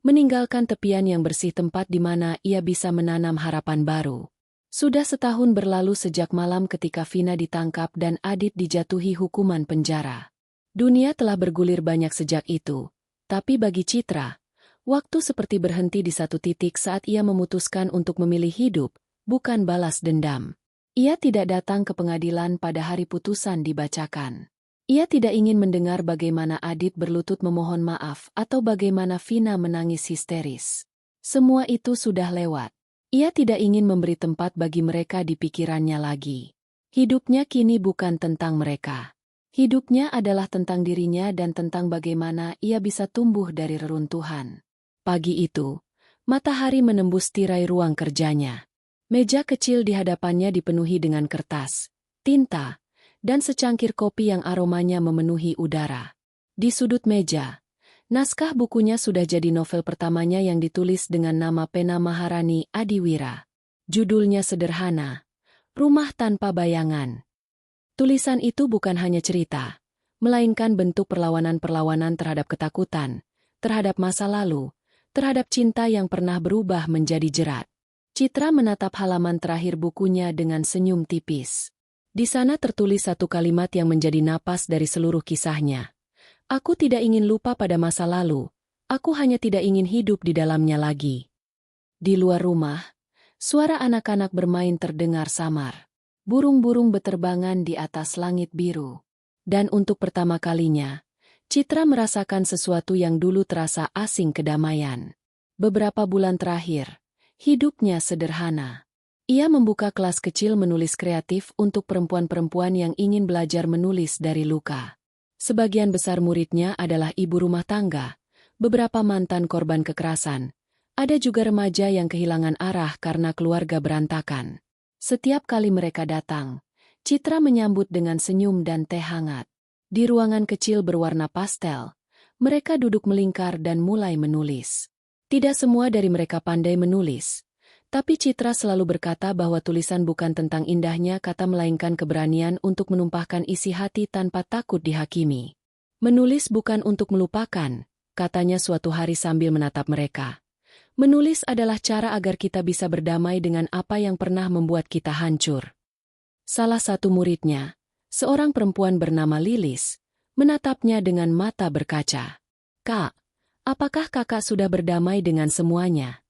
meninggalkan tepian yang bersih tempat di mana ia bisa menanam harapan baru. Sudah setahun berlalu sejak malam ketika Vina ditangkap dan Adit dijatuhi hukuman penjara. Dunia telah bergulir banyak sejak itu, tapi bagi Citra, waktu seperti berhenti di satu titik saat ia memutuskan untuk memilih hidup, bukan balas dendam. Ia tidak datang ke pengadilan pada hari putusan dibacakan. Ia tidak ingin mendengar bagaimana Adit berlutut memohon maaf atau bagaimana Vina menangis histeris. Semua itu sudah lewat. Ia tidak ingin memberi tempat bagi mereka di pikirannya lagi. Hidupnya kini bukan tentang mereka. Hidupnya adalah tentang dirinya dan tentang bagaimana ia bisa tumbuh dari reruntuhan. Pagi itu, matahari menembus tirai ruang kerjanya. Meja kecil di hadapannya dipenuhi dengan kertas, tinta, dan secangkir kopi yang aromanya memenuhi udara. Di sudut meja, naskah bukunya sudah jadi novel pertamanya yang ditulis dengan nama pena Maharani Adiwira. Judulnya sederhana, Rumah Tanpa Bayangan. Tulisan itu bukan hanya cerita, melainkan bentuk perlawanan-perlawanan terhadap ketakutan, terhadap masa lalu, terhadap cinta yang pernah berubah menjadi jerat. Citra menatap halaman terakhir bukunya dengan senyum tipis. Di sana tertulis satu kalimat yang menjadi napas dari seluruh kisahnya. Aku tidak ingin lupa pada masa lalu, aku hanya tidak ingin hidup di dalamnya lagi. Di luar rumah, suara anak-anak bermain terdengar samar. Burung-burung beterbangan di atas langit biru. Dan untuk pertama kalinya, Citra merasakan sesuatu yang dulu terasa asing, kedamaian. Beberapa bulan terakhir, hidupnya sederhana. Ia membuka kelas kecil menulis kreatif untuk perempuan-perempuan yang ingin belajar menulis dari luka. Sebagian besar muridnya adalah ibu rumah tangga, beberapa mantan korban kekerasan. Ada juga remaja yang kehilangan arah karena keluarga berantakan. Setiap kali mereka datang, Citra menyambut dengan senyum dan teh hangat. Di ruangan kecil berwarna pastel, mereka duduk melingkar dan mulai menulis. Tidak semua dari mereka pandai menulis, tapi Citra selalu berkata bahwa tulisan bukan tentang indahnya kata melainkan keberanian untuk menumpahkan isi hati tanpa takut dihakimi. Menulis bukan untuk melupakan, katanya suatu hari sambil menatap mereka. Menulis adalah cara agar kita bisa berdamai dengan apa yang pernah membuat kita hancur. Salah satu muridnya, seorang perempuan bernama Lilis, menatapnya dengan mata berkaca. Kak, apakah kakak sudah berdamai dengan semuanya?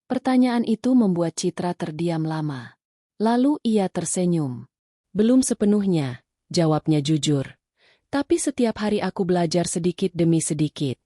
Pertanyaan itu membuat Citra terdiam lama. Lalu ia tersenyum. Belum sepenuhnya, jawabnya jujur. Tapi setiap hari aku belajar sedikit demi sedikit.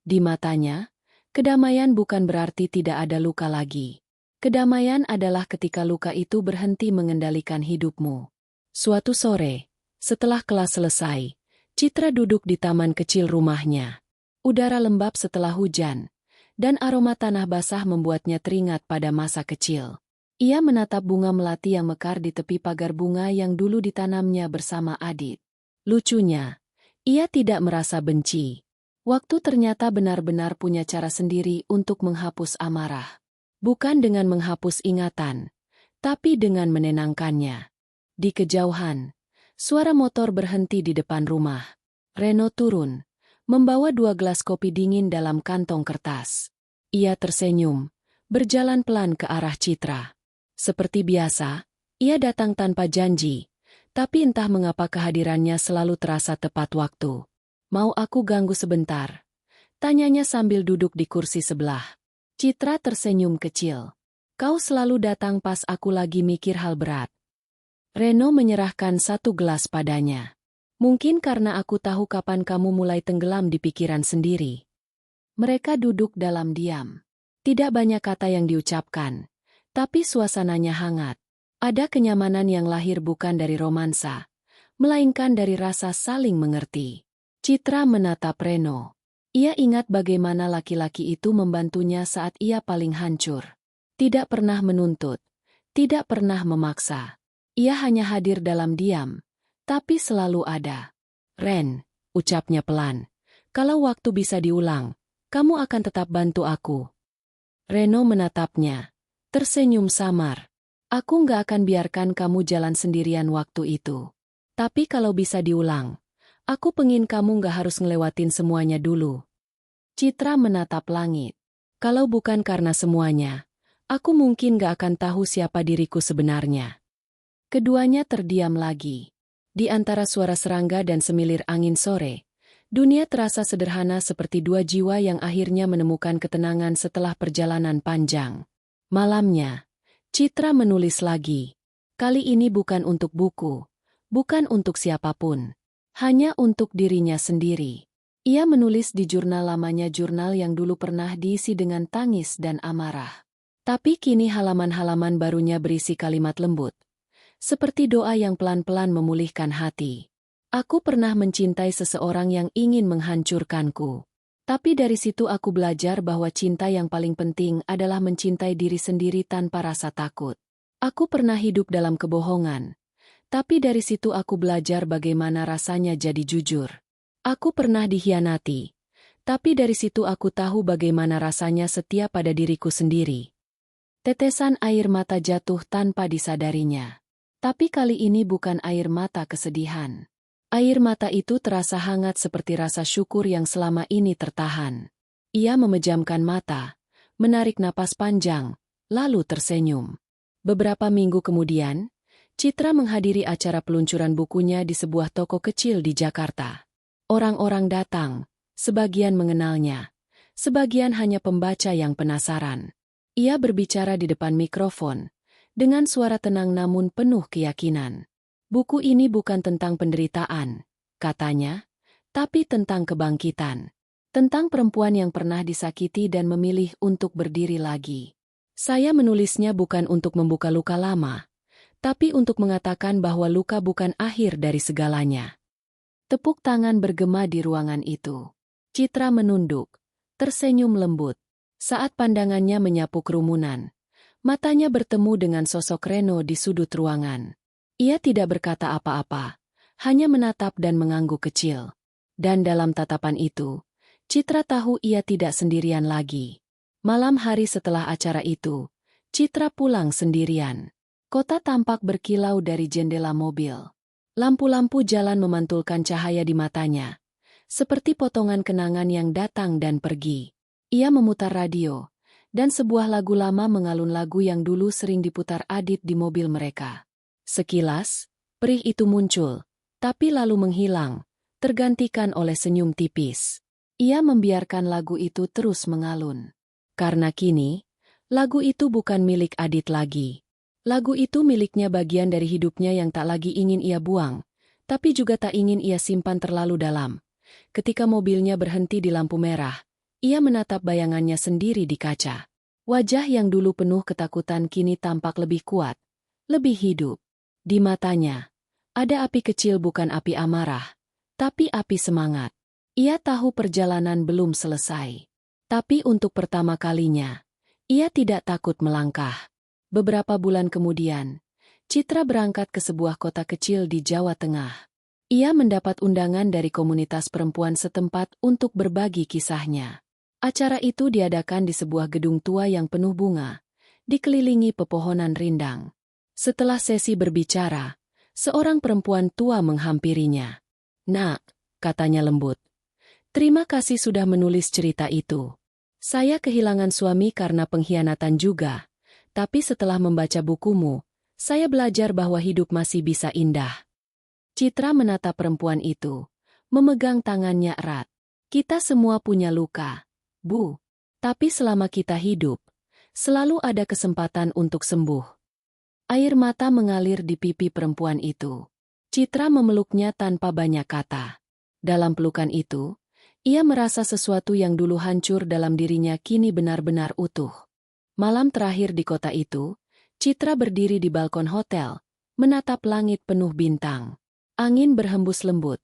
Di matanya, kedamaian bukan berarti tidak ada luka lagi. Kedamaian adalah ketika luka itu berhenti mengendalikan hidupmu. Suatu sore, setelah kelas selesai, Citra duduk di taman kecil rumahnya. Udara lembab setelah hujan, dan aroma tanah basah membuatnya teringat pada masa kecil. Ia menatap bunga melati yang mekar di tepi pagar bunga yang dulu ditanamnya bersama Adit. Lucunya, ia tidak merasa benci. Waktu ternyata benar-benar punya cara sendiri untuk menghapus amarah. Bukan dengan menghapus ingatan, tapi dengan menenangkannya. Di kejauhan, suara motor berhenti di depan rumah. Reno turun, membawa 2 gelas kopi dingin dalam kantong kertas. Ia tersenyum, berjalan pelan ke arah Citra. Seperti biasa, ia datang tanpa janji, tapi entah mengapa kehadirannya selalu terasa tepat waktu. Mau aku ganggu sebentar? Tanyanya sambil duduk di kursi sebelah. Citra tersenyum kecil. Kau selalu datang pas aku lagi mikir hal berat. Reno menyerahkan 1 gelas padanya. Mungkin karena aku tahu kapan kamu mulai tenggelam di pikiran sendiri. Mereka duduk dalam diam. Tidak banyak kata yang diucapkan, tapi suasananya hangat. Ada kenyamanan yang lahir bukan dari romansa, melainkan dari rasa saling mengerti. Citra menatap Reno. Ia ingat bagaimana laki-laki itu membantunya saat ia paling hancur. Tidak pernah menuntut, tidak pernah memaksa. Ia hanya hadir dalam diam, tapi selalu ada. Ren, ucapnya pelan, kalau waktu bisa diulang, kamu akan tetap bantu aku. Reno menatapnya, tersenyum samar. Aku nggak akan biarkan kamu jalan sendirian waktu itu. Tapi kalau bisa diulang, aku pengin kamu nggak harus ngelewatin semuanya dulu. Citra menatap langit. Kalau bukan karena semuanya, aku mungkin nggak akan tahu siapa diriku sebenarnya. Keduanya terdiam lagi. Di antara suara serangga dan semilir angin sore, dunia terasa sederhana seperti dua jiwa yang akhirnya menemukan ketenangan setelah perjalanan panjang. Malamnya, Citra menulis lagi. Kali ini bukan untuk buku, bukan untuk siapapun, hanya untuk dirinya sendiri. Ia menulis di jurnal lamanya, jurnal yang dulu pernah diisi dengan tangis dan amarah. Tapi kini halaman-halaman barunya berisi kalimat lembut, seperti doa yang pelan-pelan memulihkan hati. Aku pernah mencintai seseorang yang ingin menghancurkanku. Tapi dari situ aku belajar bahwa cinta yang paling penting adalah mencintai diri sendiri tanpa rasa takut. Aku pernah hidup dalam kebohongan. Tapi dari situ aku belajar bagaimana rasanya jadi jujur. Aku pernah dikhianati. Tapi dari situ aku tahu bagaimana rasanya setia pada diriku sendiri. Tetesan air mata jatuh tanpa disadarinya. Tapi kali ini bukan air mata kesedihan. Air mata itu terasa hangat seperti rasa syukur yang selama ini tertahan. Ia memejamkan mata, menarik napas panjang, lalu tersenyum. Beberapa minggu kemudian, Citra menghadiri acara peluncuran bukunya di sebuah toko kecil di Jakarta. Orang-orang datang, sebagian mengenalnya, sebagian hanya pembaca yang penasaran. Ia berbicara di depan mikrofon, dengan suara tenang namun penuh keyakinan. Buku ini bukan tentang penderitaan, katanya, tapi tentang kebangkitan. Tentang perempuan yang pernah disakiti dan memilih untuk berdiri lagi. Saya menulisnya bukan untuk membuka luka lama, tapi untuk mengatakan bahwa luka bukan akhir dari segalanya. Tepuk tangan bergema di ruangan itu. Citra menunduk, tersenyum lembut. Saat pandangannya menyapu kerumunan, matanya bertemu dengan sosok Reno di sudut ruangan. Ia tidak berkata apa-apa, hanya menatap dan mengangguk kecil. Dan dalam tatapan itu, Citra tahu ia tidak sendirian lagi. Malam hari setelah acara itu, Citra pulang sendirian. Kota tampak berkilau dari jendela mobil. Lampu-lampu jalan memantulkan cahaya di matanya, seperti potongan kenangan yang datang dan pergi. Ia memutar radio, dan sebuah lagu lama mengalun, lagu yang dulu sering diputar Adit di mobil mereka. Sekilas, perih itu muncul, tapi lalu menghilang, tergantikan oleh senyum tipis. Ia membiarkan lagu itu terus mengalun. Karena kini, lagu itu bukan milik Adit lagi. Lagu itu miliknya, bagian dari hidupnya yang tak lagi ingin ia buang, tapi juga tak ingin ia simpan terlalu dalam. Ketika mobilnya berhenti di lampu merah, ia menatap bayangannya sendiri di kaca. Wajah yang dulu penuh ketakutan kini tampak lebih kuat, lebih hidup. Di matanya, ada api kecil, bukan api amarah, tapi api semangat. Ia tahu perjalanan belum selesai. Tapi untuk pertama kalinya, ia tidak takut melangkah. Beberapa bulan kemudian, Citra berangkat ke sebuah kota kecil di Jawa Tengah. Ia mendapat undangan dari komunitas perempuan setempat untuk berbagi kisahnya. Acara itu diadakan di sebuah gedung tua yang penuh bunga, dikelilingi pepohonan rindang. Setelah sesi berbicara, seorang perempuan tua menghampirinya. "Nak," katanya lembut, "terima kasih sudah menulis cerita itu. Saya kehilangan suami karena pengkhianatan juga. Tapi setelah membaca bukumu, saya belajar bahwa hidup masih bisa indah." Citra menatap perempuan itu, memegang tangannya erat. "Kita semua punya luka, Bu. Tapi selama kita hidup, selalu ada kesempatan untuk sembuh." Air mata mengalir di pipi perempuan itu. Citra memeluknya tanpa banyak kata. Dalam pelukan itu, ia merasa sesuatu yang dulu hancur dalam dirinya kini benar-benar utuh. Malam terakhir di kota itu, Citra berdiri di balkon hotel, menatap langit penuh bintang. Angin berhembus lembut,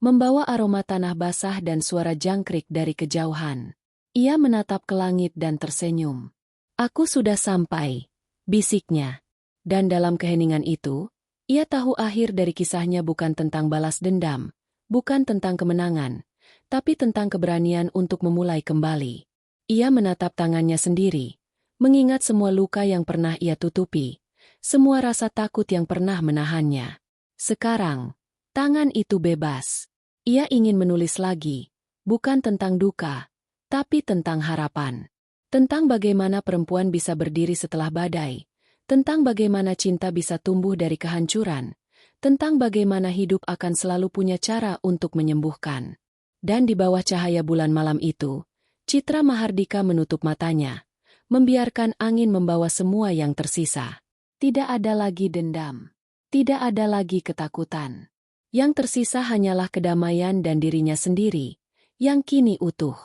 membawa aroma tanah basah dan suara jangkrik dari kejauhan. Ia menatap ke langit dan tersenyum. "Aku sudah sampai," bisiknya. Dan dalam keheningan itu, ia tahu akhir dari kisahnya bukan tentang balas dendam, bukan tentang kemenangan, tapi tentang keberanian untuk memulai kembali. Ia menatap tangannya sendiri, mengingat semua luka yang pernah ia tutupi, semua rasa takut yang pernah menahannya. Sekarang, tangan itu bebas. Ia ingin menulis lagi, bukan tentang duka, tapi tentang harapan. Tentang bagaimana perempuan bisa berdiri setelah badai, tentang bagaimana cinta bisa tumbuh dari kehancuran, tentang bagaimana hidup akan selalu punya cara untuk menyembuhkan. Dan di bawah cahaya bulan malam itu, Citra Mahardika menutup matanya, membiarkan angin membawa semua yang tersisa. Tidak ada lagi dendam. Tidak ada lagi ketakutan. Yang tersisa hanyalah kedamaian dan dirinya sendiri, yang kini utuh.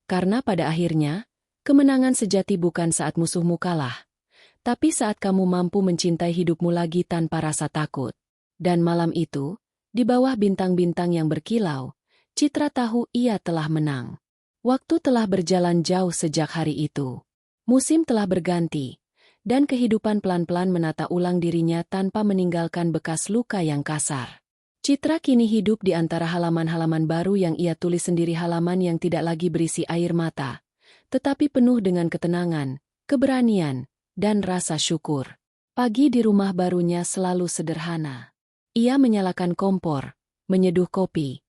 Karena pada akhirnya, kemenangan sejati bukan saat musuhmu kalah, tapi saat kamu mampu mencintai hidupmu lagi tanpa rasa takut. Dan malam itu, di bawah bintang-bintang yang berkilau, Citra tahu ia telah menang. Waktu telah berjalan jauh sejak hari itu. Musim telah berganti, dan kehidupan pelan-pelan menata ulang dirinya tanpa meninggalkan bekas luka yang kasar. Citra kini hidup di antara halaman-halaman baru yang ia tulis sendiri, halaman yang tidak lagi berisi air mata, tetapi penuh dengan ketenangan, keberanian, dan rasa syukur. Pagi di rumah barunya selalu sederhana. Ia menyalakan kompor, menyeduh kopi,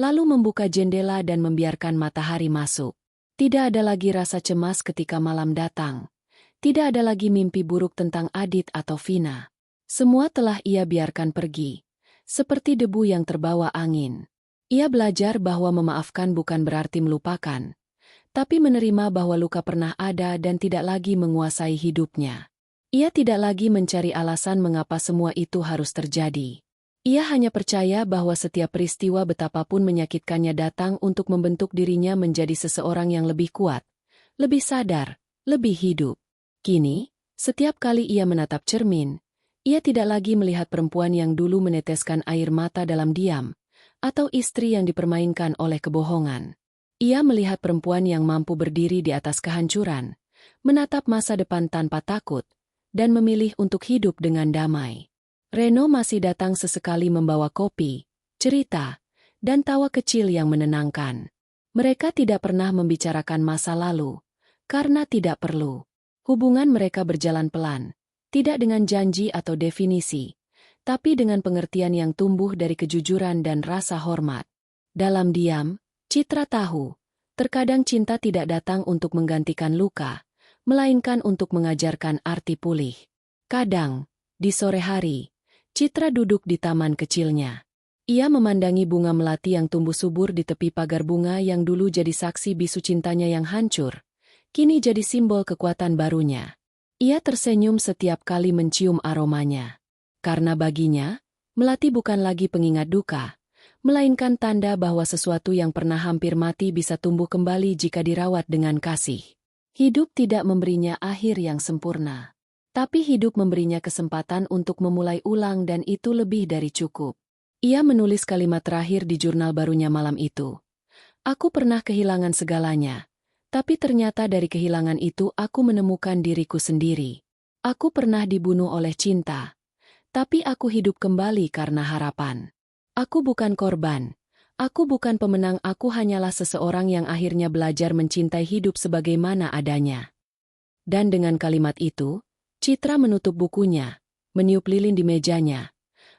lalu membuka jendela dan membiarkan matahari masuk. Tidak ada lagi rasa cemas ketika malam datang. Tidak ada lagi mimpi buruk tentang Adit atau Vina. Semua telah ia biarkan pergi, seperti debu yang terbawa angin. Ia belajar bahwa memaafkan bukan berarti melupakan, tapi menerima bahwa luka pernah ada dan tidak lagi menguasai hidupnya. Ia tidak lagi mencari alasan mengapa semua itu harus terjadi. Ia hanya percaya bahwa setiap peristiwa betapapun menyakitkannya datang untuk membentuk dirinya menjadi seseorang yang lebih kuat, lebih sadar, lebih hidup. Kini, setiap kali ia menatap cermin, ia tidak lagi melihat perempuan yang dulu meneteskan air mata dalam diam, atau istri yang dipermainkan oleh kebohongan. Ia melihat perempuan yang mampu berdiri di atas kehancuran, menatap masa depan tanpa takut, dan memilih untuk hidup dengan damai. Reno masih datang sesekali membawa kopi, cerita, dan tawa kecil yang menenangkan. Mereka tidak pernah membicarakan masa lalu, karena tidak perlu. Hubungan mereka berjalan pelan, tidak dengan janji atau definisi, tapi dengan pengertian yang tumbuh dari kejujuran dan rasa hormat. Dalam diam, Citra tahu, terkadang cinta tidak datang untuk menggantikan luka, melainkan untuk mengajarkan arti pulih. Kadang, di sore hari, Citra duduk di taman kecilnya. Ia memandangi bunga melati yang tumbuh subur di tepi pagar bunga yang dulu jadi saksi bisu cintanya yang hancur, kini jadi simbol kekuatan barunya. Ia tersenyum setiap kali mencium aromanya. Karena baginya, melati bukan lagi pengingat duka, melainkan tanda bahwa sesuatu yang pernah hampir mati bisa tumbuh kembali jika dirawat dengan kasih. Hidup tidak memberinya akhir yang sempurna, tapi hidup memberinya kesempatan untuk memulai ulang, dan itu lebih dari cukup. Ia menulis kalimat terakhir di jurnal barunya malam itu. Aku pernah kehilangan segalanya, tapi ternyata dari kehilangan itu aku menemukan diriku sendiri. Aku pernah dibunuh oleh cinta, tapi aku hidup kembali karena harapan. Aku bukan korban, aku bukan pemenang, aku hanyalah seseorang yang akhirnya belajar mencintai hidup sebagaimana adanya. Dan dengan kalimat itu, Citra menutup bukunya, meniup lilin di mejanya,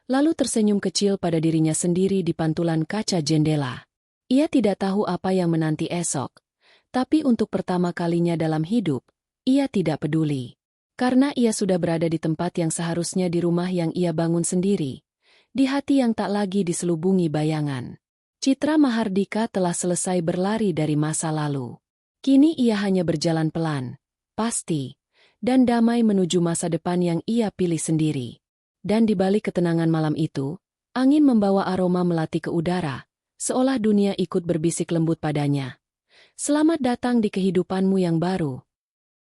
lalu tersenyum kecil pada dirinya sendiri di pantulan kaca jendela. Ia tidak tahu apa yang menanti esok, tapi untuk pertama kalinya dalam hidup, ia tidak peduli. Karena ia sudah berada di tempat yang seharusnya, di rumah yang ia bangun sendiri, di hati yang tak lagi diselubungi bayangan. Citra Mahardika telah selesai berlari dari masa lalu. Kini ia hanya berjalan pelan, pasti, dan damai menuju masa depan yang ia pilih sendiri. Dan di balik ketenangan malam itu, angin membawa aroma melati ke udara, seolah dunia ikut berbisik lembut padanya. Selamat datang di kehidupanmu yang baru,